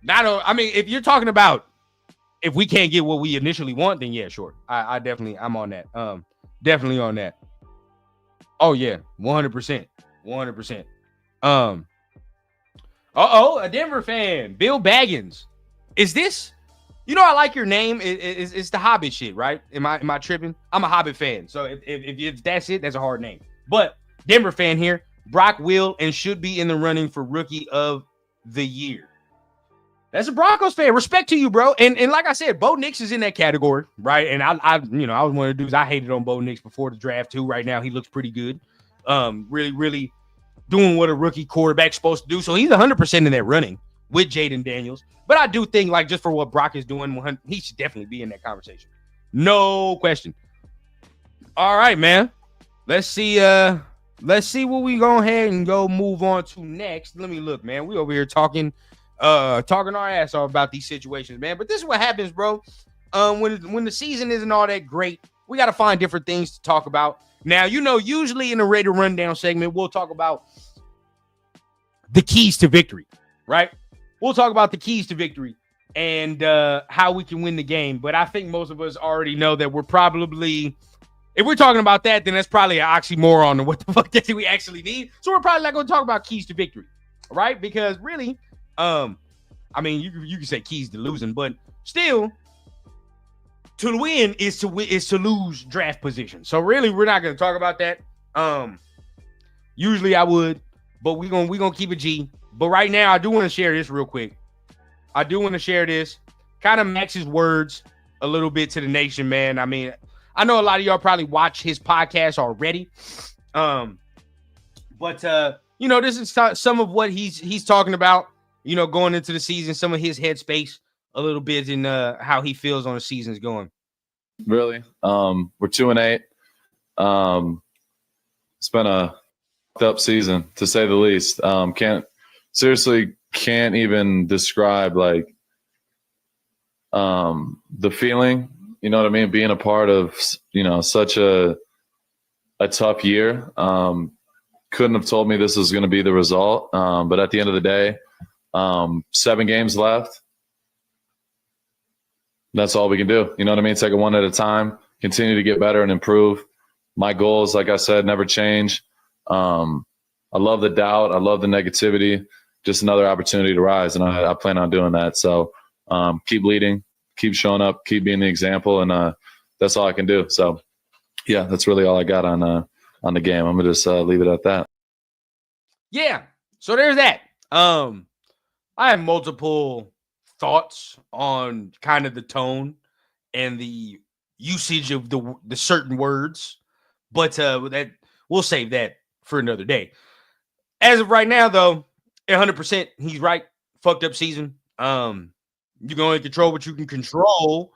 Speaker 3: I mean, if you're talking about if we can't get what we initially want, then yeah, sure. I definitely, I'm on that. Definitely on that. Oh yeah, 100%. 100%. A Denver fan, Bill Baggins. Is this? You know, I like your name. It's the Hobbit shit, right? Am I tripping? I'm a Hobbit fan, so if that's it, that's a hard name. But Denver fan here. Brock will and should be in the running for Rookie of the Year. That's a Broncos fan. Respect to you, bro. And like I said, Bo Nix is in that category, right? And I was one of the dudes I hated on Bo Nix before the draft too. Right now, he looks pretty good. Really doing what a rookie quarterback's supposed to do. So he's 100% in that running with Jaden Daniels. But I do think, like, just for what Brock is doing, he should definitely be in that conversation. No question. All right, man. Let's see what we go ahead and go move on to next. Let me look, man. We over here talking our ass off about these situations, man. But this is what happens, bro. When the season isn't all that great, we got to find different things to talk about. Now, usually in the Raider Rundown segment, we'll talk about the keys to victory, right? We'll talk about the keys to victory and how we can win the game. But I think most of us already know that we're probably, if we're talking about that, then that's probably an oxymoron of what the fuck that we actually need. So we're probably not going to talk about keys to victory, right? Because really, I mean, you can say keys to losing, but still, to win is to lose draft position. So really, we're not going to talk about that. Usually I would, but we're gonna keep it G. But right now, I do want to share this real quick. I do want to share this, kind of Max's words a little bit to the nation, man. I mean, I know a lot of y'all probably watch his podcast already. But this is some of what he's talking about, going into the season, some of his headspace a little bit and how he feels on the season's going.
Speaker 4: Really? We're 2-8. It's been a up season, to say the least. Can't even describe like the feeling, you know what I mean, being a part of such a tough year. Couldn't have told me this was going to be the result, but at the end of the day, 7 games left. That's all we can do, you know what I mean? Take it one at a time, continue to get better and improve. My goals, like I said, never change. I love the doubt. I love the negativity. Just another opportunity to rise, and I plan on doing that. So keep leading, keep showing up, keep being the example, and that's all I can do. So, yeah, that's really all I got on the game. I'm gonna just leave it at that.
Speaker 3: Yeah. So there's that. I have multiple thoughts on kind of the tone and the usage of the certain words, but that we'll save that for another day. As of right now, though, 100%, he's right. Fucked up season. You can only control what you can control,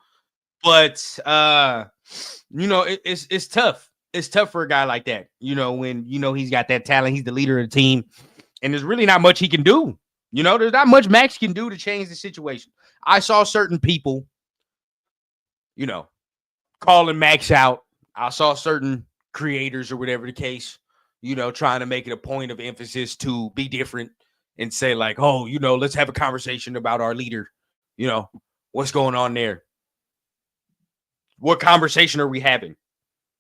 Speaker 3: but it's tough. It's tough for a guy like that. When he's got that talent, he's the leader of the team, and there's really not much he can do. There's not much Max can do to change the situation. I saw certain people, calling Max out. I saw certain creators or whatever the case, trying to make it a point of emphasis to be different and say like, oh, let's have a conversation about our leader. What's going on there? What conversation are we having?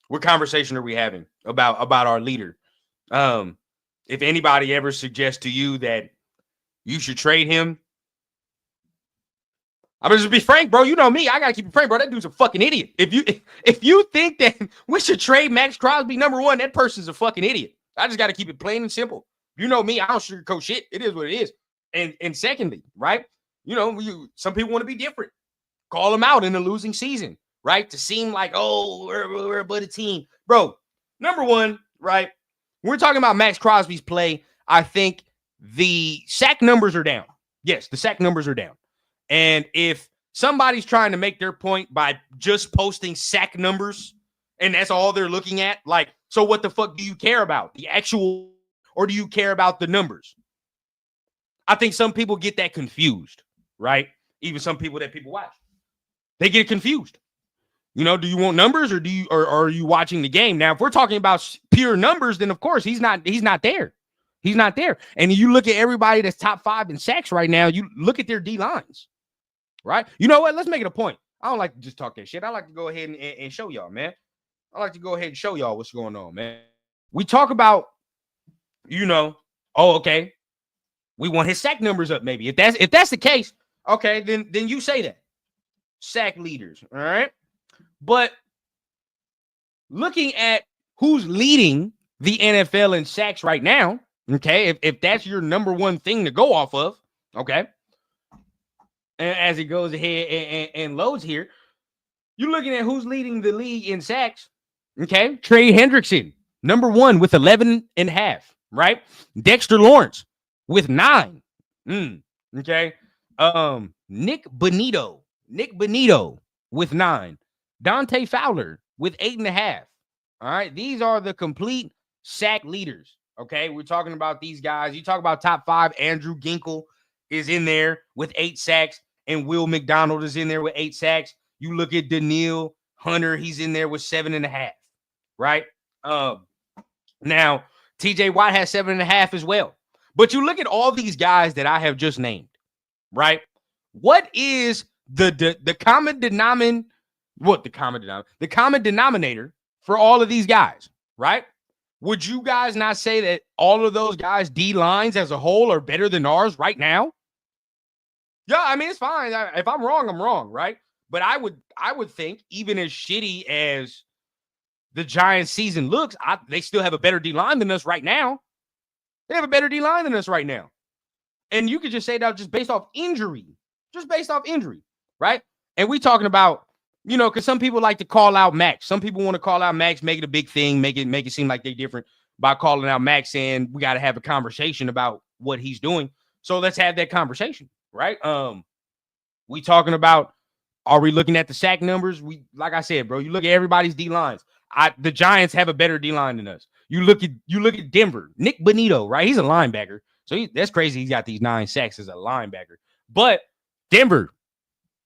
Speaker 3: What conversation are we having about our leader? If anybody ever suggests to you that you should trade him, I'm gonna just be frank, bro. You know me. I gotta keep it frank, bro. That dude's a fucking idiot. If you think that we should trade Max Crosby, number one, that person's a fucking idiot. I just gotta keep it plain and simple. You know me. I don't sugarcoat shit. It is what it is. And secondly, right? Some people want to be different. Call them out in a losing season, right? To seem like, oh, we're a buddy team, bro. Number one, right? We're talking about Max Crosby's play. I think the sack numbers are down. Yes, the sack numbers are down. And if somebody's trying to make their point by just posting sack numbers and that's all they're looking at, like, so what the fuck do you care about? The actual, or do you care about the numbers? I think some people get that confused, right? Even some people that people watch, they get confused. Do you want numbers or are you watching the game? Now, if we're talking about pure numbers, then of course he's not there. He's not there. And you look at everybody that's top 5 in sacks right now, you look at their D lines, right? You know what? Let's make it a point. I don't like to just talk that shit. I like to go ahead and show y'all, man. I like to go ahead and show y'all what's going on, man. We talk about, okay, we want his sack numbers up, maybe. If that's the case, okay, then you say that. Sack leaders, all right? But looking at who's leading the NFL in sacks right now, okay, if that's your number one thing to go off of, okay, and as it goes ahead and loads here, you're looking at who's leading the league in sacks, okay? Trey Hendrickson, number 1 with 11.5, right? Dexter Lawrence with 9, okay? Nick Bonito with 9. Dante Fowler with 8.5. All right, these are the complete sack leaders. Okay, we're talking about these guys. You talk about top 5. Andrew Ginkle is in there with 8 sacks, and Will McDonald is in there with 8 sacks. You look at Daniil Hunter, he's in there with 7.5. Right? Now TJ Watt has 7.5 as well. But you look at all these guys that I have just named, right? What is the common denominator? The common denominator for all of these guys, right? Would you guys not say that all of those guys' D lines as a whole are better than ours right now? Yeah, I mean, it's fine. If I'm wrong, I'm wrong, right? But I would think, even as shitty as the Giants season looks, they still have a better D line than us right now. They have a better D line than us right now. And you could just say that just based off injury. Just based off injury, right? And we talking about, because some people like to call out Max. Some people want to call out Max, make it a big thing, make it seem like they're different by calling out Max, saying we got to have a conversation about what he's doing. So let's have that conversation, right? We talking about, are we looking at the sack numbers? Like I said, bro, you look at everybody's D lines. The Giants have a better D line than us. You look at Denver, Nick Bonito, right? He's a linebacker. So that's crazy. He's got these 9 sacks as a linebacker. But Denver,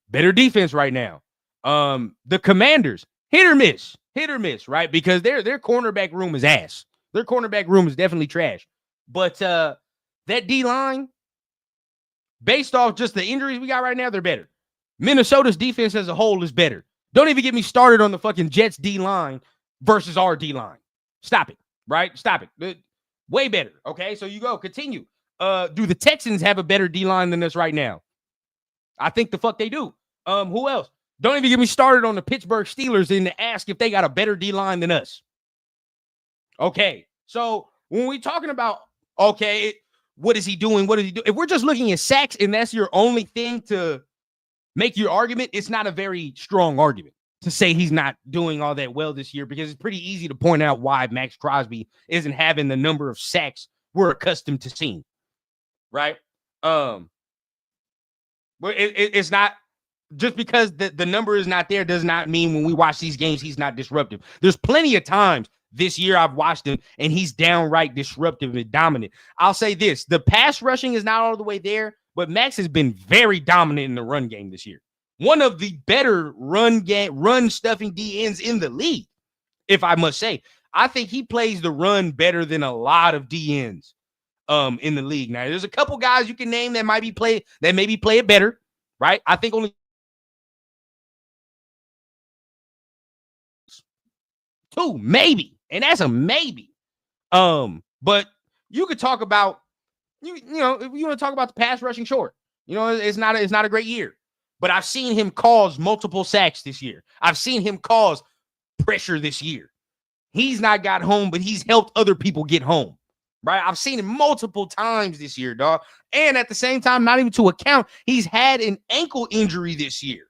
Speaker 3: better defense right now. The Commanders, hit or miss, right? Because their cornerback room is ass. Their cornerback room is definitely trash. But that D line, based off just the injuries we got right now, they're better. Minnesota's defense as a whole is better. Don't even get me started on the fucking Jets D line versus our D line. Stop it, right? Stop it. Way better. Okay, so you go, continue. Do the Texans have a better D line than us right now? I think the fuck they do. Who else? Don't even get me started on the Pittsburgh Steelers and to ask if they got a better D line than us. Okay, so when we're talking about, what is he doing? What does he do? If we're just looking at sacks and that's your only thing to make your argument, it's not a very strong argument to say he's not doing all that well this year, because it's pretty easy to point out why Max Crosby isn't having the number of sacks we're accustomed to seeing, right? But it's not just because the number is not there does not mean when we watch these games he's not disruptive. There's plenty of times this year I've watched him and he's downright disruptive and dominant. I'll say this: the pass rushing is not all the way there, but Max has been very dominant in the run game this year. One of the better run stuffing DNs in the league, if I must say. I think he plays the run better than a lot of DNs in the league. Now, there's a couple guys you can name that maybe play it better, right? I think only 2, maybe, and that's a maybe. But you could talk about if you want to talk about the pass rushing, short. It's not a great year. But I've seen him cause multiple sacks this year. I've seen him cause pressure this year. He's not got home, but he's helped other people get home, right? I've seen him multiple times this year, dog. And at the same time, not even to account, he's had an ankle injury this year.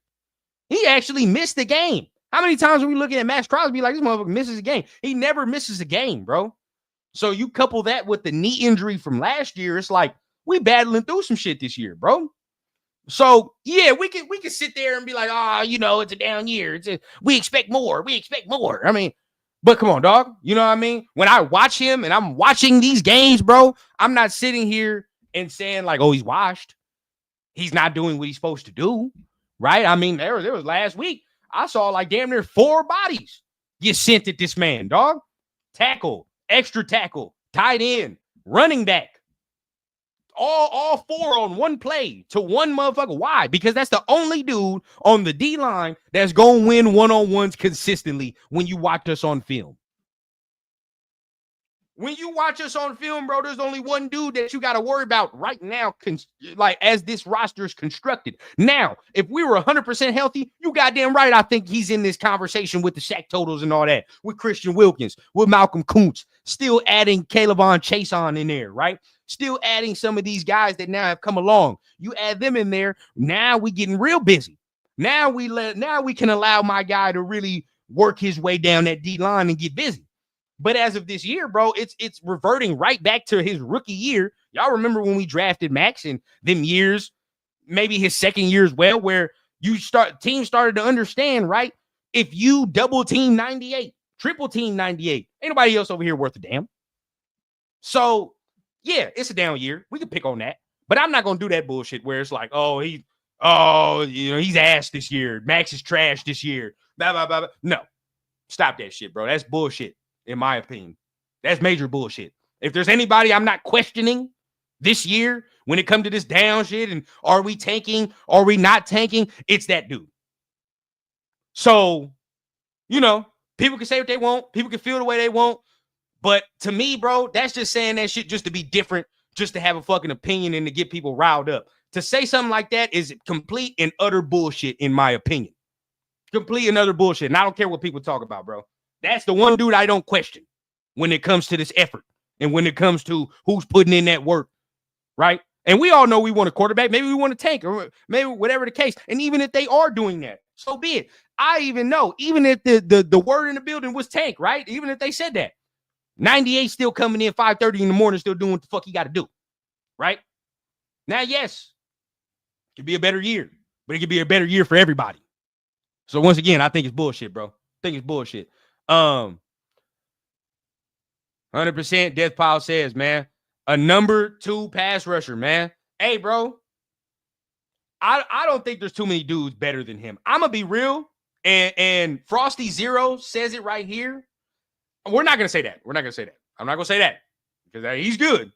Speaker 3: He actually missed the game. How many times are we looking at Max Crosby like this motherfucker misses a game? He never misses a game, bro. So you couple that with the knee injury from last year, it's like we battling through some shit this year, bro. So yeah, we can sit there and be like, it's a down year. We expect more. I mean, but come on, dog. You know what I mean? When I watch him and I'm watching these games, bro, I'm not sitting here and saying like, oh, he's washed. He's not doing what he's supposed to do, right? I mean, there was last week. I saw like damn near 4 bodies get sent at this man, dog. Tackle, extra tackle, tight end, running back. All four on one play to one motherfucker. Why? Because that's the only dude on the D-line that's going to win one-on-ones consistently when you watch us on film. When you watch us on film, bro, there's only one dude that you got to worry about right now, like as this roster is constructed. Now, if we were 100% healthy, you goddamn right, I think he's in this conversation with the sack totals and all that, with Christian Wilkins, with Malcolm Kuntz, still adding Calebon Chase on in there, right? Still adding some of these guys that now have come along. You add them in there, now we getting real busy. Now we can allow my guy to really work his way down that D-line and get busy. But as of this year, bro, it's reverting right back to his rookie year. Y'all remember when we drafted Max and them years, maybe his second year as well, where teams started to understand, right? If you double team 98, triple team 98, ain't nobody else over here worth a damn. So, yeah, it's a down year. We can pick on that. But I'm not going to do that bullshit where it's like, he's ass this year. Max is trash this year. Blah, blah, blah, blah. No. Stop that shit, bro. That's bullshit. In my opinion, that's major bullshit. If there's anybody I'm not questioning this year when it comes to this down shit and are we tanking, are we not tanking, it's that dude. So, people can say what they want. People can feel the way they want. But to me, bro, that's just saying that shit just to be different, just to have a fucking opinion and to get people riled up. To say something like that is complete and utter bullshit, in my opinion. Complete and utter bullshit. And I don't care what people talk about, bro. That's the one dude I don't question when it comes to this effort and when it comes to who's putting in that work, right? And we all know we want a quarterback. Maybe we want a tank or maybe whatever the case. And even if they are doing that, so be it. I even know, even if the word in the building was tank, right? Even if they said that, 98 still coming in 5:30 in the morning, still doing what the fuck he got to do, right? Now, yes, it could be a better year, but it could be a better year for everybody. So once again, I think it's bullshit, bro. I think it's bullshit. 100% Death Pile says, man, a number 2 pass rusher, man. Hey, bro, I don't think there's too many dudes better than him. I'm gonna be real, and Frosty Zero says it right here. We're not gonna say that. I'm not gonna say that because he's good.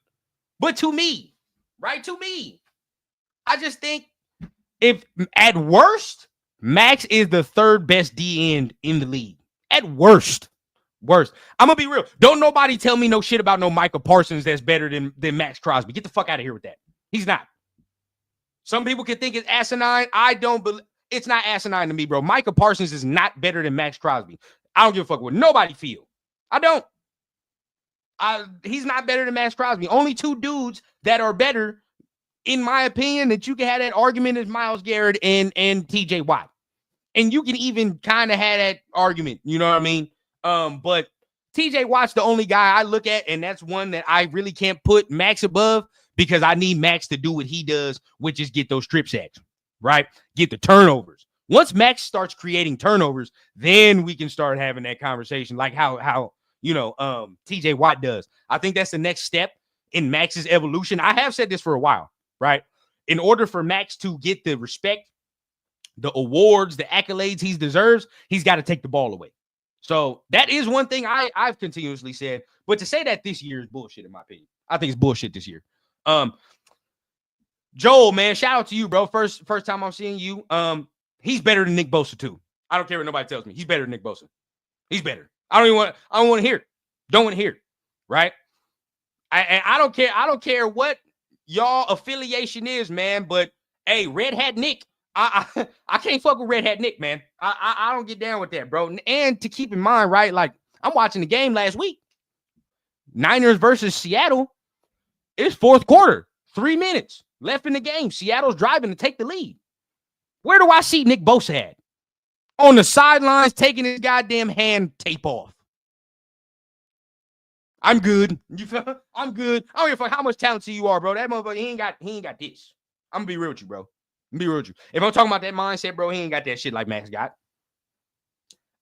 Speaker 3: But to me, right? To me, I just think if at worst, Max is the third best D end in the league. At worst. I'm gonna be real. Don't nobody tell me no shit about no Micah Parsons that's better than Max Crosby. Get the fuck out of here with that. He's not. Some people can think it's asinine. I don't believe it's not asinine to me, bro. Micah Parsons is not better than Max Crosby. I don't give a fuck what nobody feel. I don't. He's not better than Max Crosby. Only two dudes that are better, in my opinion, that you can have that argument is Myles Garrett and TJ Watt. And you can even kind of have that argument, you know what I mean? But TJ Watt's the only guy I look at, and that's one that I really can't put Max above because I need Max to do what he does, which is get those strip sacks, right? Get the turnovers. Once Max starts creating turnovers, then we can start having that conversation like how TJ Watt does. I think that's the next step in Max's evolution. I have said this for a while, right? In order for Max to get the respect, the awards, the accolades he deserves, he's got to take the ball away. So that is one thing I've continuously said. But to say that this year is bullshit, in my opinion. I think it's bullshit this year. Joel, man, shout out to you, bro. First time I'm seeing you. He's better than Nick Bosa, too. I don't care what nobody tells me. He's better than Nick Bosa. He's better. I don't want to hear it. Don't want to hear it. Right? I don't care. I don't care what y'all affiliation is, man. But hey, Red Hat Nick. I can't fuck with Red Hat Nick, man. I don't get down with that, bro. And to keep in mind, right, like I'm watching the game last week. Niners versus Seattle. It's fourth quarter. 3 minutes left in the game. Seattle's driving to take the lead. Where do I see Nick Bosa at? On the sidelines taking his goddamn hand tape off. I'm good. You feel? I'm good. I don't give a fuck how much talented you are, bro. That motherfucker, he ain't got this. I'm gonna be real with you, bro. If I'm talking about that mindset, bro, he ain't got that shit like Max got.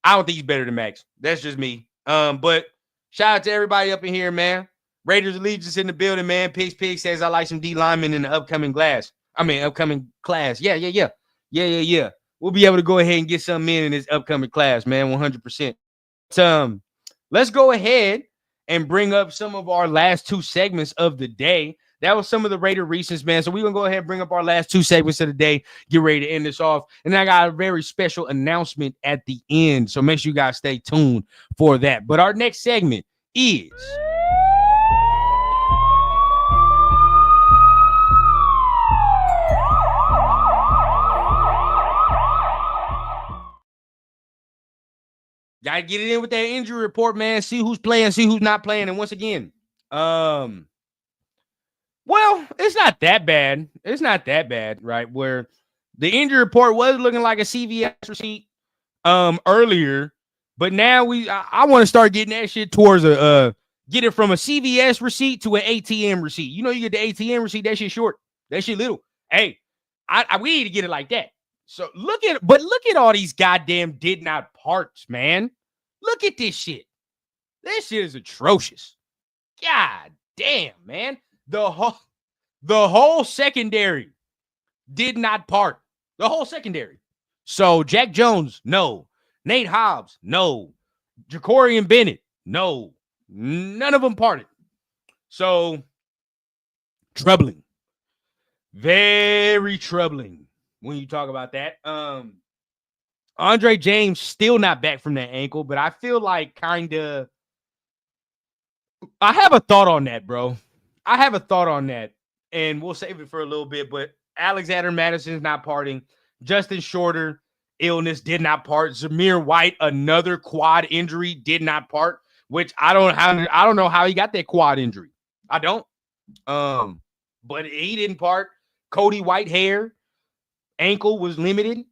Speaker 3: I don't think he's better than Max. That's just me. But shout out to everybody up in here, man. Raiders Allegiance in the building, man. Pig says I like some D linemen in the upcoming class. Yeah. We'll be able to go ahead and get some in this upcoming class, man. 100%. Let's go ahead and bring up some of our last two segments of the day. That was some of the Raider recents, man. So we're going to go ahead and bring up our last two segments of the day, get ready to end this off. And I got a very special announcement at the end. So make sure you guys stay tuned for that. But our next segment is... Gotta get it in with that injury report, man. See who's playing, see who's not playing. And once again, well, it's not that bad. It's not that bad, right? Where the injury report was looking like a CVS receipt earlier, but now I want to start getting that shit towards get it from a CVS receipt to an ATM receipt. You know, you get the ATM receipt, that shit short, that shit little. Hey, we need to get it like that. So look at all these goddamn did not parts, man. Look at this shit. This shit is atrocious. God damn, man. The whole secondary did not part. The whole secondary. So Jack Jones, no. Nate Hobbs, no. Jacorian Bennett, no. None of them parted. So troubling. Very troubling when you talk about that. Andre James still not back from that ankle, but I feel like I have a thought on that, bro. I have a thought on that, and we'll save it for a little bit, but Alexander Madison's not parting. Justin Shorter, illness, did not part. Zamir White, another quad injury, did not part, which I don't know how he got that quad injury. I don't. But he didn't part. Cody Whitehair, ankle was limited.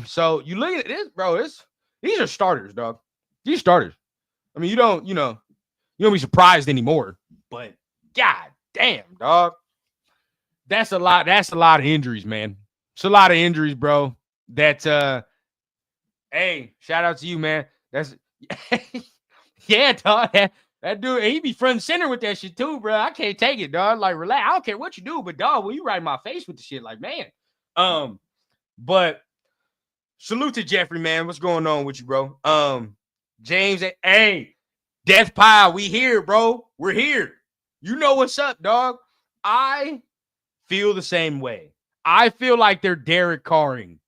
Speaker 3: So you look at this, bro. These are starters, dog. These starters. I mean, you don't be surprised anymore. But god damn, dog. That's a lot. That's a lot of injuries, man. It's a lot of injuries, bro. That hey, shout out to you, man. That's yeah, dog. That dude, he be front and center with that shit too, bro. I can't take it, dog. Like, relax. I don't care what you do, but dog, when you right in my face with the shit, like, man. But salute to Jeffrey, man. What's going on with you, bro? James, hey, Death Pile, we here, bro. We're here. You know what's up, dog. I feel the same way. I feel like they're Derek Carring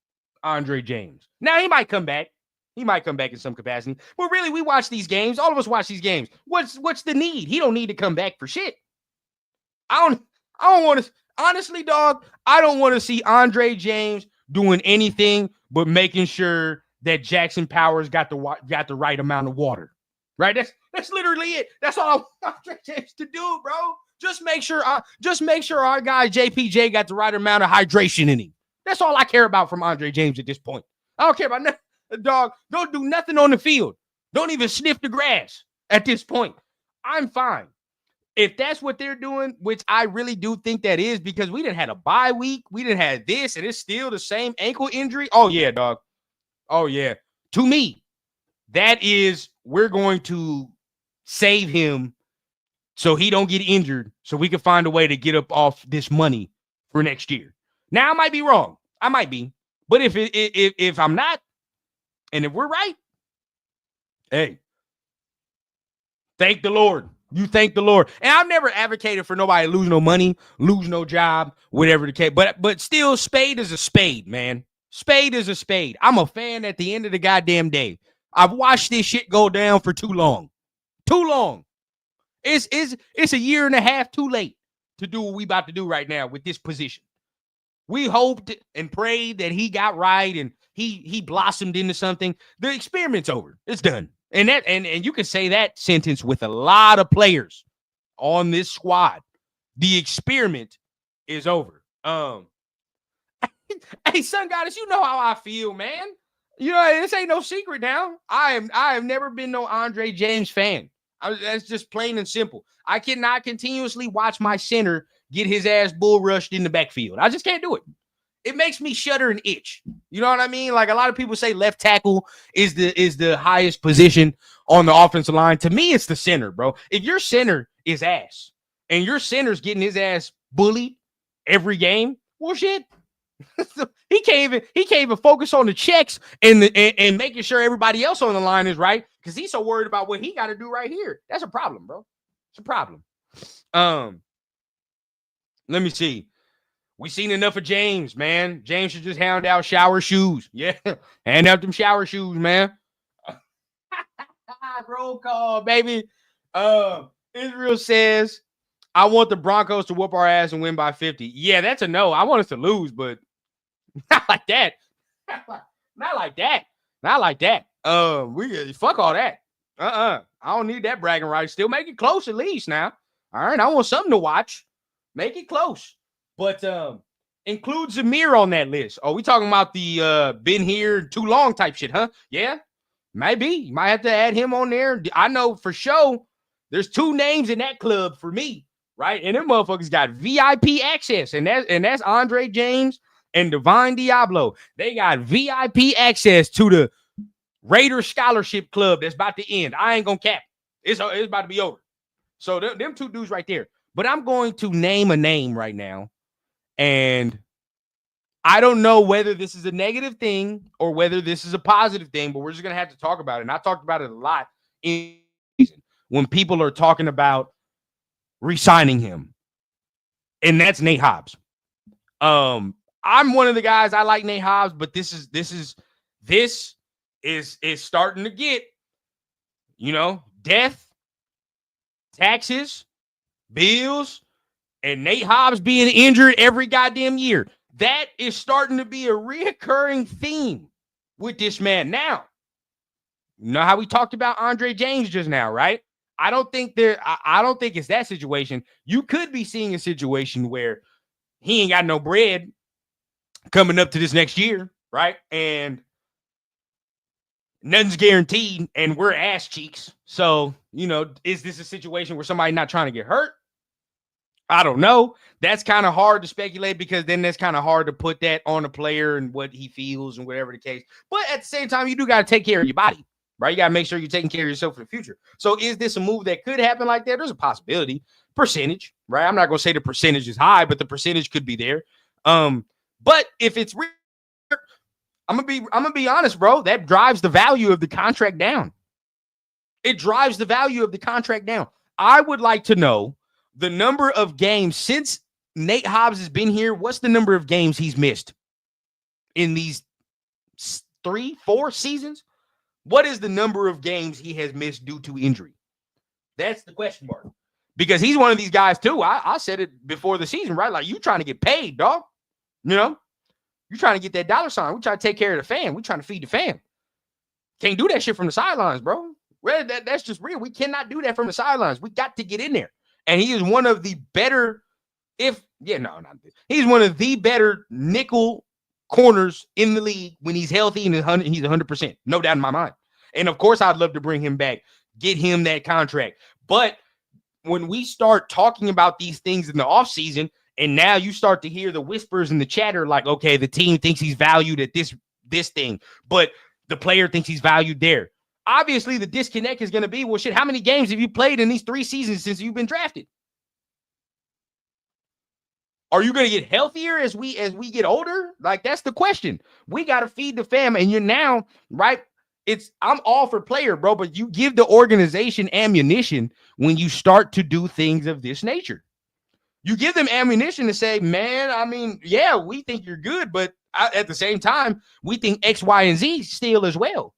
Speaker 3: Andre James. Now, he might come back. He might come back in some capacity. But really, we watch these games. All of us watch these games. What's the need? He don't need to come back for shit. I don't want to. Honestly, dog, I don't want to see Andre James doing anything but making sure that Jackson Powers got the right amount of water. Right? That's literally it. That's all I want Andre James to do, bro. Just make sure our guy JPJ got the right amount of hydration in him. That's all I care about from Andre James at this point. I don't care about nothing. Dog, don't do nothing on the field. Don't even sniff the grass at this point. I'm fine. If that's what they're doing, which I really do think that is, because we didn't have a bye week. We didn't have this, and it's still the same ankle injury. Oh, yeah, dog. Oh, yeah. To me, that is, we're going to save him so he don't get injured, so we can find a way to get up off this money for next year. Now, I might be wrong. I might be. But if I'm not, and if we're right, hey, thank the Lord. You thank the Lord. And I've never advocated for nobody to lose no money, lose no job, whatever the case. But still, spade is a spade, man. Spade is a spade. I'm a fan at the end of the goddamn day. I've watched this shit go down for too long. Too long. It's a year and a half too late to do what we about to do right now with this position. We hoped and prayed that he got right and he blossomed into something. The experiment's over. It's done. And you can say that sentence with a lot of players on this squad. The experiment is over. Hey, Sun Goddess, you know how I feel, man. You know, this ain't no secret now. I have never been no Andre James fan. That's just plain and simple. I cannot continuously watch my center get his ass bull rushed in the backfield. I just can't do it. It makes me shudder and itch. You know what I mean? Like a lot of people say left tackle is the highest position on the offensive line. To me, it's the center, bro. If your center is ass and your center's getting his ass bullied every game, well, shit. he can't even focus on the checks and making sure everybody else on the line is right because he's so worried about what he got to do right here. That's a problem, bro. It's a problem. Let me see. We seen enough of James, man. James should just hand out shower shoes. Yeah, hand out them shower shoes, man. Roll call, baby. Israel says, I want the Broncos to whoop our ass and win by 50. Yeah, that's a no. I want us to lose, but not like that. Not like that. Not like that. We fuck all that. I don't need that bragging rights. Still make it close at least now. All right, I want something to watch. Make it close. But include Zamir on that list. Oh, we talking about the been here too long type shit, huh? Yeah, maybe. You might have to add him on there. I know for sure there's 2 names in that club for me, right? And them motherfuckers got VIP access, and that's Andre James and Divine Diablo. They got VIP access to the Raider Scholarship Club that's about to end. I ain't gonna cap. It's about to be over. So them 2 dudes right there. But I'm going to name a name right now. And I don't know whether this is a negative thing or whether this is a positive thing, but we're just going to have to talk about it. And I talked about it a lot in season when people are talking about re-signing him. And that's Nate Hobbs. I'm one of the guys, I like Nate Hobbs, but this is starting to get, death, taxes, bills, and Nate Hobbs being injured every goddamn year. That is starting to be a reoccurring theme with this man. Now, you know how we talked about Andre James just now, right? I don't think it's that situation. You could be seeing a situation where he ain't got no bread coming up to this next year, right? And nothing's guaranteed, and we're ass cheeks. So, is this a situation where somebody not trying to get hurt? I don't know. That's kind of hard to speculate because then that's kind of hard to put that on a player and what he feels and whatever the case. But at the same time, you do got to take care of your body, right? You got to make sure you're taking care of yourself for the future. So is this a move that could happen like that? There's a possibility. Percentage, right? I'm not going to say the percentage is high, but the percentage could be there. But if it's real, I'm gonna be honest, bro. That drives the value of the contract down. It drives the value of the contract down. I would like to know the number of games since Nate Hobbs has been here. What's the number of games he's missed in these 3-4 seasons? What is the number of games he has missed due to injury? That's the question mark. Because he's one of these guys too. I said it before the season, right? Like, you trying to get paid, dog. You're trying to get that dollar sign. We trying to take care of the fan. We trying to feed the fan. Can't do that shit from the sidelines, bro. That's just real. We cannot do that from the sidelines. We got to get in there. And he is one of the better, he's one of the better nickel corners in the league when he's healthy and he's 100%. No doubt in my mind. And of course, I'd love to bring him back, get him that contract. But when we start talking about these things in the offseason, and now you start to hear the whispers and the chatter like, okay, the team thinks he's valued at this thing, but the player thinks he's valued there. Obviously, the disconnect is going to be, well, shit, how many games have you played in these 3 seasons since you've been drafted? Are you going to get healthier as we get older? Like, that's the question. We got to feed the fam, and you're now, right? I'm all for player, bro, but you give the organization ammunition when you start to do things of this nature. You give them ammunition to say, man, I mean, yeah, we think you're good, but at the same time, we think X, Y, and Z still as well.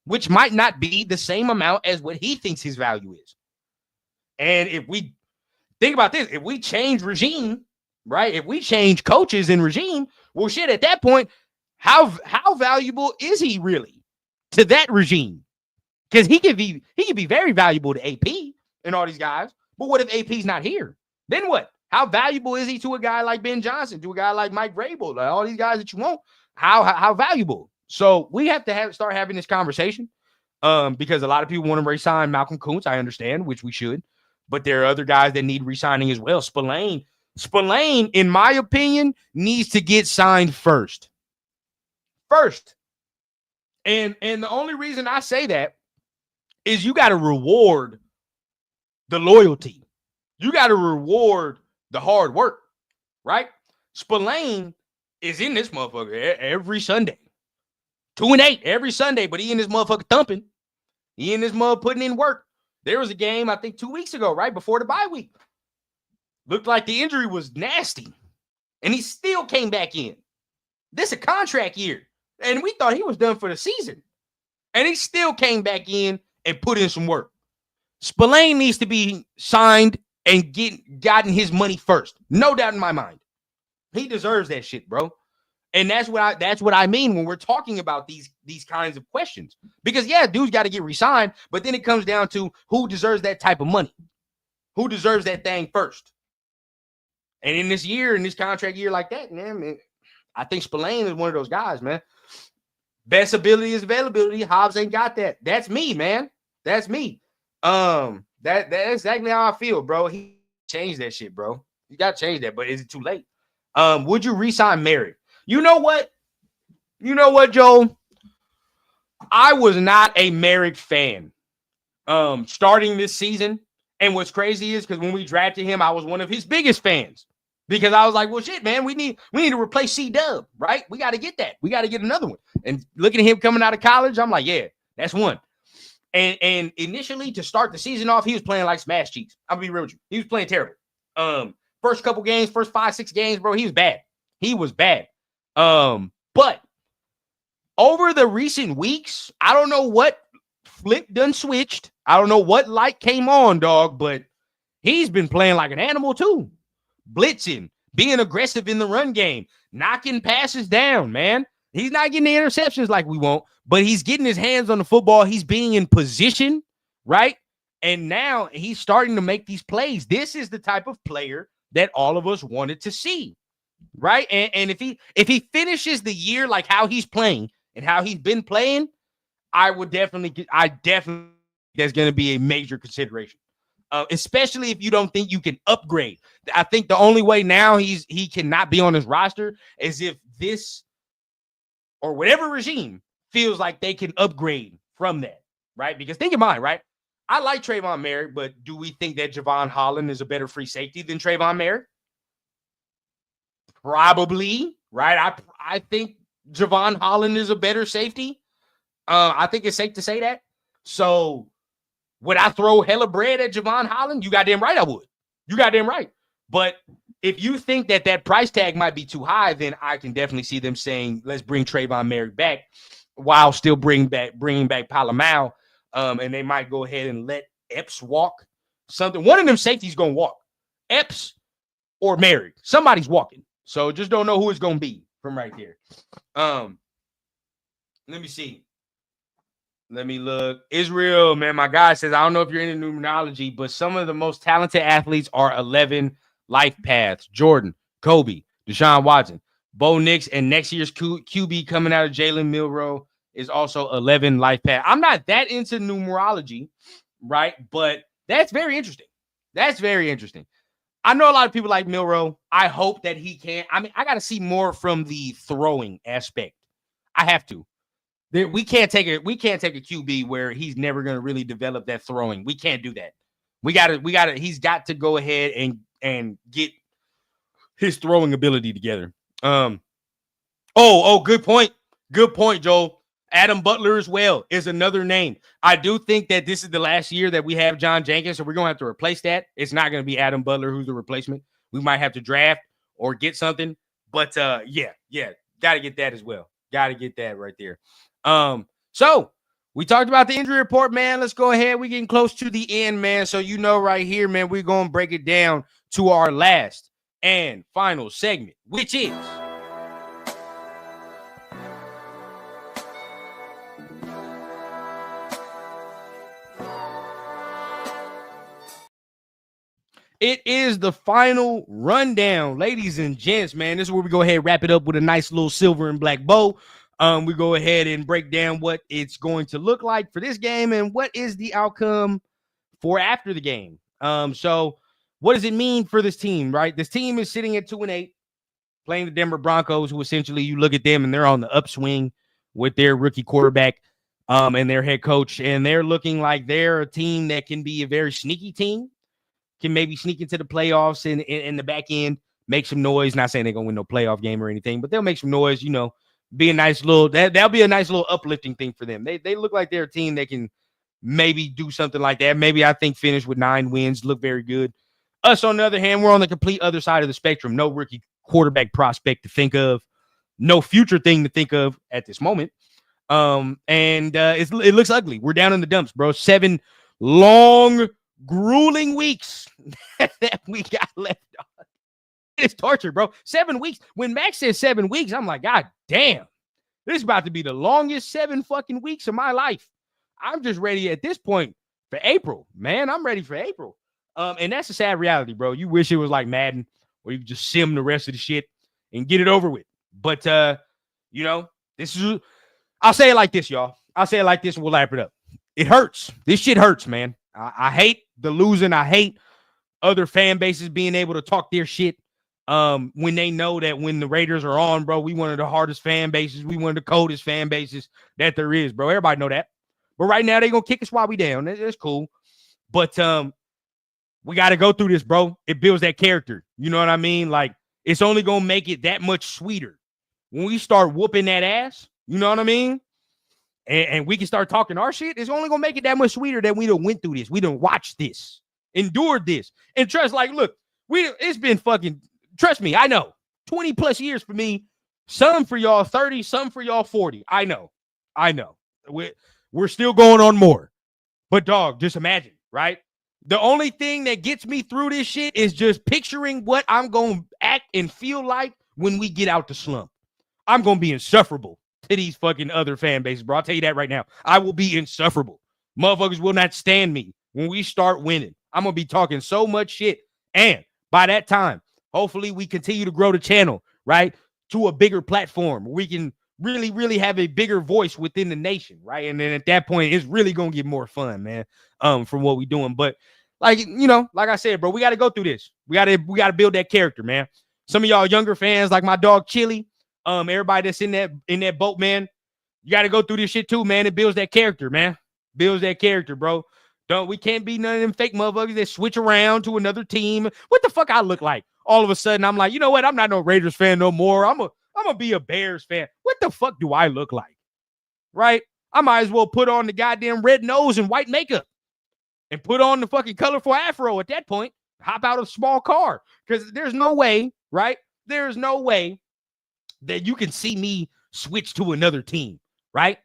Speaker 3: Which might not be the same amount as what he thinks his value is. And if we think about this, if we change regime, right? If we change coaches and regime, well, shit, at that point, how valuable is he really to that regime? Because he could be very valuable to AP and all these guys. But what if AP's not here? Then what? How valuable is he to a guy like Ben Johnson, to a guy like Mike Vrabel, like all these guys that you want? How valuable? So we have to start having this conversation because a lot of people want to re-sign Malcolm Kuntz. I understand, which we should. But there are other guys that need re-signing as well. Spillane, in my opinion, needs to get signed first. And the only reason I say that is you got to reward the loyalty. You got to reward the hard work, right? Spillane is in this motherfucker every Sunday. 2-8 every Sunday, but he in this motherfucker thumping. He in this mud putting in work. There was a game, I think 2 weeks ago, right before the bye week. Looked like the injury was nasty. And he still came back in. This a contract year. And we thought he was done for the season. And he still came back in and put in some work. Spillane needs to be signed and gotten his money first. No doubt in my mind. He deserves that shit, bro. And that's what I mean when we're talking about these kinds of questions. Because yeah, dude's got to get re-signed, but then it comes down to who deserves that type of money. Who deserves that thing first? And in this contract year like that, man, I think Spillane is one of those guys, man. Best ability is availability. Hobbs ain't got that. That's me, man. That's me. That's exactly how I feel, bro. He changed that shit, bro. You got to change that, but is it too late? Would you re-sign Merrick? You know what? Joe? I was not a Merrick fan starting this season. And what's crazy is because when we drafted him, I was one of his biggest fans. Because I was like, well, shit, man, we need to replace C-Dub, right? We got to get that. We got to get another one. And looking at him coming out of college, I'm like, yeah, that's one. And initially, to start the season off, he was playing like smash cheeks. I'll be real with you. He was playing terrible. First couple games, first 5-6 games, bro, he was bad. He was bad. But over the recent weeks, I don't know what flip done switched. I don't know what light came on, dog, but he's been playing like an animal too. Blitzing, being aggressive in the run game, knocking passes down, man. He's not getting the interceptions like we want, but he's getting his hands on the football. He's being in position, right? And now he's starting to make these plays. This is the type of player that all of us wanted to see, right? And if he finishes the year like how he's playing and how he's been playing, I definitely there's going to be a major consideration. Especially if you don't think you can upgrade. I think the only way now he cannot be on his roster is if this or whatever regime feels like they can upgrade from that, right? Because think in mind, right? I like Trayvon Merrick, but do we think that Javon Holland is a better free safety than Trayvon Merrick? Probably, right? I think Javon Holland is a better safety. I think it's safe to say that. So would I throw hella bread at Javon Holland? You goddamn right I would. You goddamn right. But if you think that price tag might be too high, then I can definitely see them saying, let's bring Trayvon Merrick back while still bringing back Palomau. And they might go ahead and let Epps walk. Something. One of them safeties going to walk. Epps or Merrick. Somebody's walking. So just don't know who it's going to be from right there. Let me see. Let me look. Israel, man, my guy says, I don't know if you're into numerology, but some of the most talented athletes are 11 life paths. Jordan, Kobe, Deshaun Watson, Bo Nix, and next year's QB coming out of Jalen Milroe is also 11 life paths. I'm not that into numerology, right? But that's very interesting. That's very interesting. I know a lot of people like Milroe. I hope that he can. I mean, I got to see more from the throwing aspect. I have to. We can't take a QB where he's never going to really develop that throwing. We can't do that. He's got to go ahead and get his throwing ability together. Good point. Good point, Joel. Adam Butler as well is another name. I do think that this is the last year that we have John Jenkins, so we're going to have to replace that. It's not going to be Adam Butler who's the replacement. We might have to draft or get something. But, yeah, got to get that as well. Got to get that right there. So we talked about the injury report, man. Let's go ahead. We're getting close to the end, man. So you know right here, man, we're going to break it down to our last and final segment, which is it is the final rundown, ladies and gents, man. This is where we go ahead and wrap it up with a nice little silver and black bow. We go ahead and break down what it's going to look like for this game and what is the outcome for after the game. So what does it mean for this team, right? This team is sitting at 2-8, playing the Denver Broncos, who essentially you look at them and they're on the upswing with their rookie quarterback and their head coach, and they're looking like they're a team that can be a very sneaky team, can maybe sneak into the playoffs in the back end, make some noise. Not saying they're going to win no playoff game or anything, but they'll make some noise, you know. Be a nice little that'll be a nice little uplifting thing for them. They look like they're a team that can maybe do something like that. Maybe I think finish with 9 wins, look very good. Us, on the other hand, we're on the complete other side of the spectrum. No rookie quarterback prospect to think of, no future thing to think of at this moment. It looks ugly. We're down in the dumps, bro. 7 long, grueling weeks that we got left on. It's torture, bro. 7 weeks. When Max says 7 weeks, I'm like, God damn, this is about to be the longest 7 fucking weeks of my life. I'm just ready at this point for April, man. I'm ready for April. And that's a sad reality, bro. You wish it was like Madden, where you just sim the rest of the shit and get it over with. But you know, this is, I'll say it like this, y'all. I'll say it like this and we'll wrap it up. It hurts. This shit hurts, man. I hate the losing. I hate other fan bases being able to talk their shit when they know that when the Raiders are on, bro, we one of the hardest fan bases. We one of the coldest fan bases that there is, bro. Everybody know that. But right now, they're going to kick us while we down. That's cool. But we got to go through this, bro. It builds that character. You know what I mean? Like, it's only going to make it that much sweeter. When we start whooping that ass, you know what I mean? And we can start talking our shit, it's only going to make it that much sweeter that we done went through this. We done watched this, endured this. And trust, like, look, it's been fucking, trust me, I know. 20 plus years for me. Some for y'all 30, some for y'all 40. I know. We're still going on more. But, dog, just imagine, right? The only thing that gets me through this shit is just picturing what I'm going to act and feel like when we get out the slump. I'm going to be insufferable to these fucking other fan bases, bro. I'll tell you that right now. I will be insufferable. Motherfuckers will not stand me when we start winning. I'm going to be talking so much shit. And by that time, hopefully we continue to grow the channel, right, to a bigger platform. We can really, really have a bigger voice within the nation, right? And then at that point, it's really going to get more fun, man, from what we're doing. But, like, you know, like I said, bro, we got to go through this. We got to build that character, man. Some of y'all younger fans, like my dog Chili, everybody that's in that boat, man, you got to go through this shit too, man. It builds that character, man. Builds that character, bro. We can't be none of them fake motherfuckers that switch around to another team. What the fuck I look like? All of a sudden, I'm like, you know what? I'm not no Raiders fan no more. I'm gonna be a Bears fan. What the fuck do I look like? Right? I might as well put on the goddamn red nose and white makeup and put on the fucking colorful afro at that point. Hop out of a small car. Because there's no way, right? There's no way that you can see me switch to another team, right?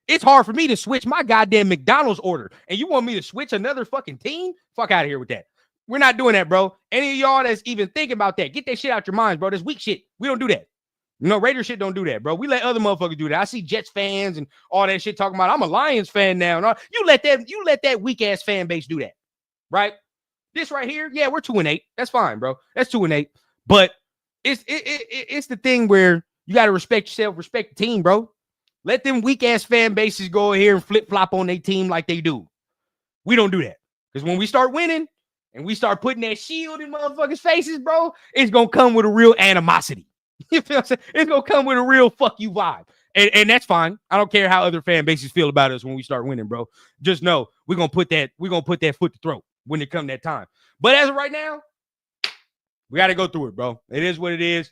Speaker 3: It's hard for me to switch my goddamn McDonald's order. And you want me to switch another fucking team? Fuck out of here with that. We're not doing that, bro. Any of y'all that's even thinking about that, get that shit out your minds, bro. That's weak shit. We don't do that. You know, Raider shit don't do that, bro. We let other motherfuckers do that. I see Jets fans and all that shit talking about, I'm a Lions fan now. And all. You let that weak-ass fan base do that, right? This right here, yeah, we're 2-8. That's fine, bro. That's 2-8. But it's the thing where you got to respect yourself, respect the team, bro. Let them weak-ass fan bases go here and flip-flop on their team like they do. We don't do that. Because when we start winning and we start putting that shield in motherfuckers' faces, bro, it's going to come with a real animosity. You feel what I'm saying? It's going to come with a real fuck you vibe. And that's fine. I don't care how other fan bases feel about us when we start winning, bro. Just know we're going to put that foot to throat when it come that time. But as of right now, we got to go through it, bro. It is what it is.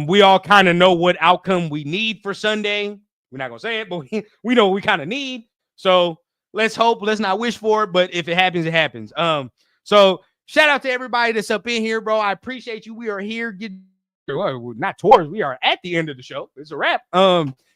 Speaker 3: We all kind of know what outcome we need for Sunday. We're not going to say it, but we know what we kind of need. So let's hope. Let's not wish for it. But if it happens, it happens. So shout out to everybody that's up in here, bro. I appreciate you. We are here. Not towards. We are at the end of the show. It's a wrap.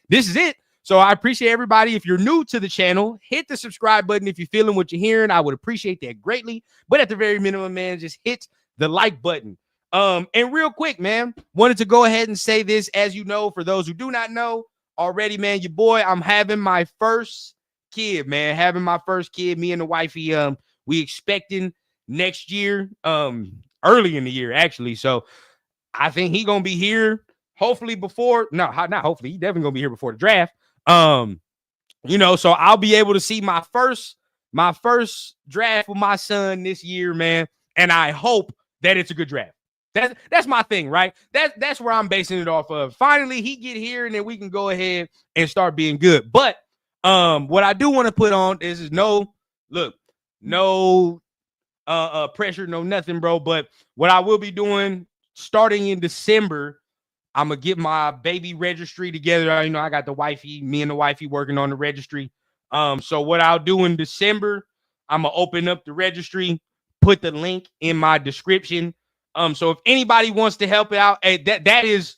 Speaker 3: This is it. So I appreciate everybody. If you're new to the channel, hit the subscribe button. If you're feeling what you're hearing, I would appreciate that greatly. But at the very minimum, man, just hit the like button. And real quick, man, wanted to go ahead and say this, as you know, for those who do not know already, man, your boy, I'm having my first kid, man. Having my first kid. Me and the wifey, we expecting next year, early in the year, actually. So I think he gonna be here hopefully before, no, not hopefully, he definitely gonna be here before the draft. You know, so I'll be able to see my first draft with my son this year, man. And I hope that it's a good draft. That's my thing, right? That's where I'm basing it off of. Finally, he get here, and then we can go ahead and start being good. But what I do want to put on is no pressure, no nothing, bro. But what I will be doing starting in December, I'm gonna get my baby registry together. You know, I got me and the wifey working on the registry. So what I'll do in December, I'm gonna open up the registry, put the link in my description. So if anybody wants to help out, hey, that is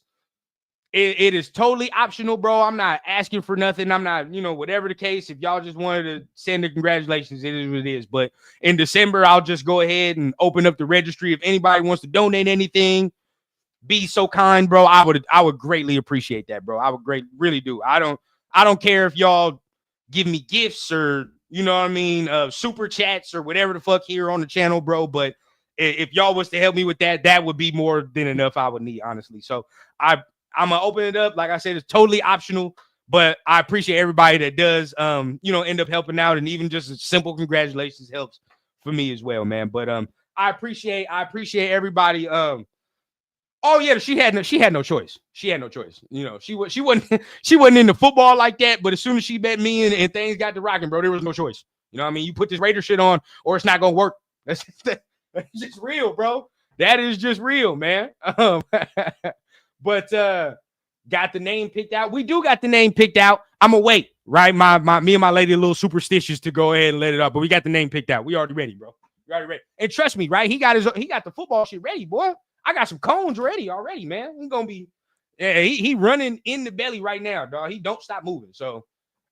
Speaker 3: it is totally optional, bro. I'm not asking for nothing. I'm not, whatever the case. If y'all just wanted to send the congratulations, it is what it is. But in December, I'll just go ahead and open up the registry. If anybody wants to donate anything, be so kind, bro. I would greatly appreciate that, bro. I would really do. I don't care if y'all give me gifts or super chats or whatever the fuck here on the channel, bro. But if y'all was to help me with that, that would be more than enough I would need, honestly. So I'm gonna open it up. Like I said, it's totally optional, but I appreciate everybody that does end up helping out, and even just a simple congratulations helps for me as well, man. But I appreciate everybody. Oh yeah, she had no choice. She had no choice. She wasn't into football like that, but as soon as she met me and things got to rocking, bro, there was no choice. You know what I mean? You put this Raider shit on or it's not gonna work. That's just real, bro. That is just real, man. But got the name picked out. We do got the name picked out. I'm gonna wait, right? Me and my lady a little superstitious to go ahead and let it up, but we got the name picked out. We already ready, bro. We already ready. And trust me, right? He got the football shit ready, boy. I got some cones ready already, man. He's gonna be, he running in the belly right now, dog. He don't stop moving. So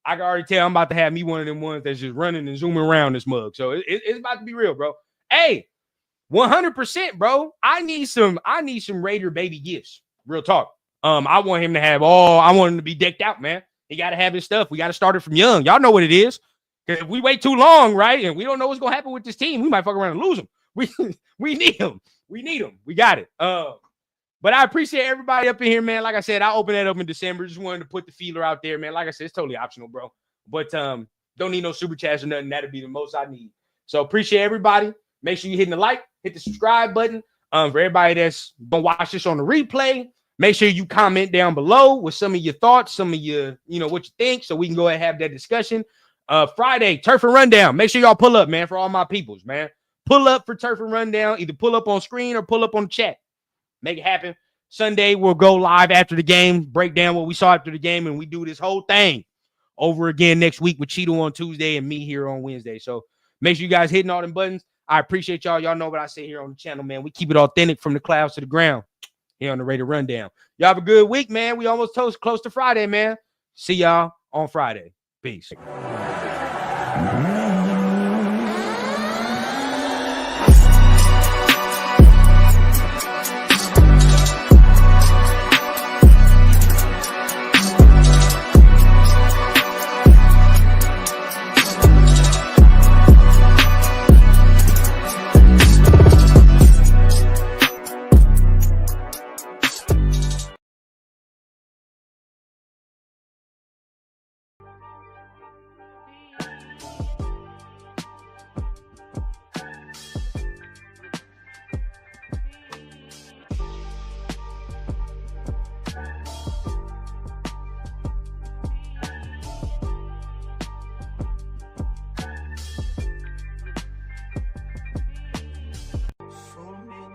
Speaker 3: I can already tell I'm about to have me one of them ones that's just running and zooming around this mug. So it's about to be real, bro. Hey, 100%, bro. I need some Raider baby gifts. Real talk. I want him to have I want him to be decked out, man. He got to have his stuff. We got to start it from young. Y'all know what it is. Because if we wait too long, right, and we don't know what's going to happen with this team, we might fuck around and lose him. We need him. We need him. We got it. But I appreciate everybody up in here, man. Like I said, I'll open that up in December. Just wanted to put the feeler out there, man. Like I said, it's totally optional, bro. But don't need no super chats or nothing. That'll be the most I need. So appreciate everybody. Make sure you hit the like, hit the subscribe button. For everybody that's gonna watch this on the replay, make sure you comment down below with some of your thoughts, some of your, what you think, so we can go ahead and have that discussion. Friday, Turf and Rundown. Make sure y'all pull up, man, for all my peoples, man. Pull up for Turf and Rundown. Either pull up on screen or pull up on the chat. Make it happen. Sunday, we'll go live after the game, break down what we saw after the game, and we do this whole thing over again next week with Cheeto on Tuesday and me here on Wednesday. So make sure you guys hitting all them buttons. I appreciate y'all. Y'all know what I say here on the channel, man. We keep it authentic from the clouds to the ground here on the Raider Rundown. Y'all have a good week, man. We almost close to Friday, man. See y'all on Friday. Peace.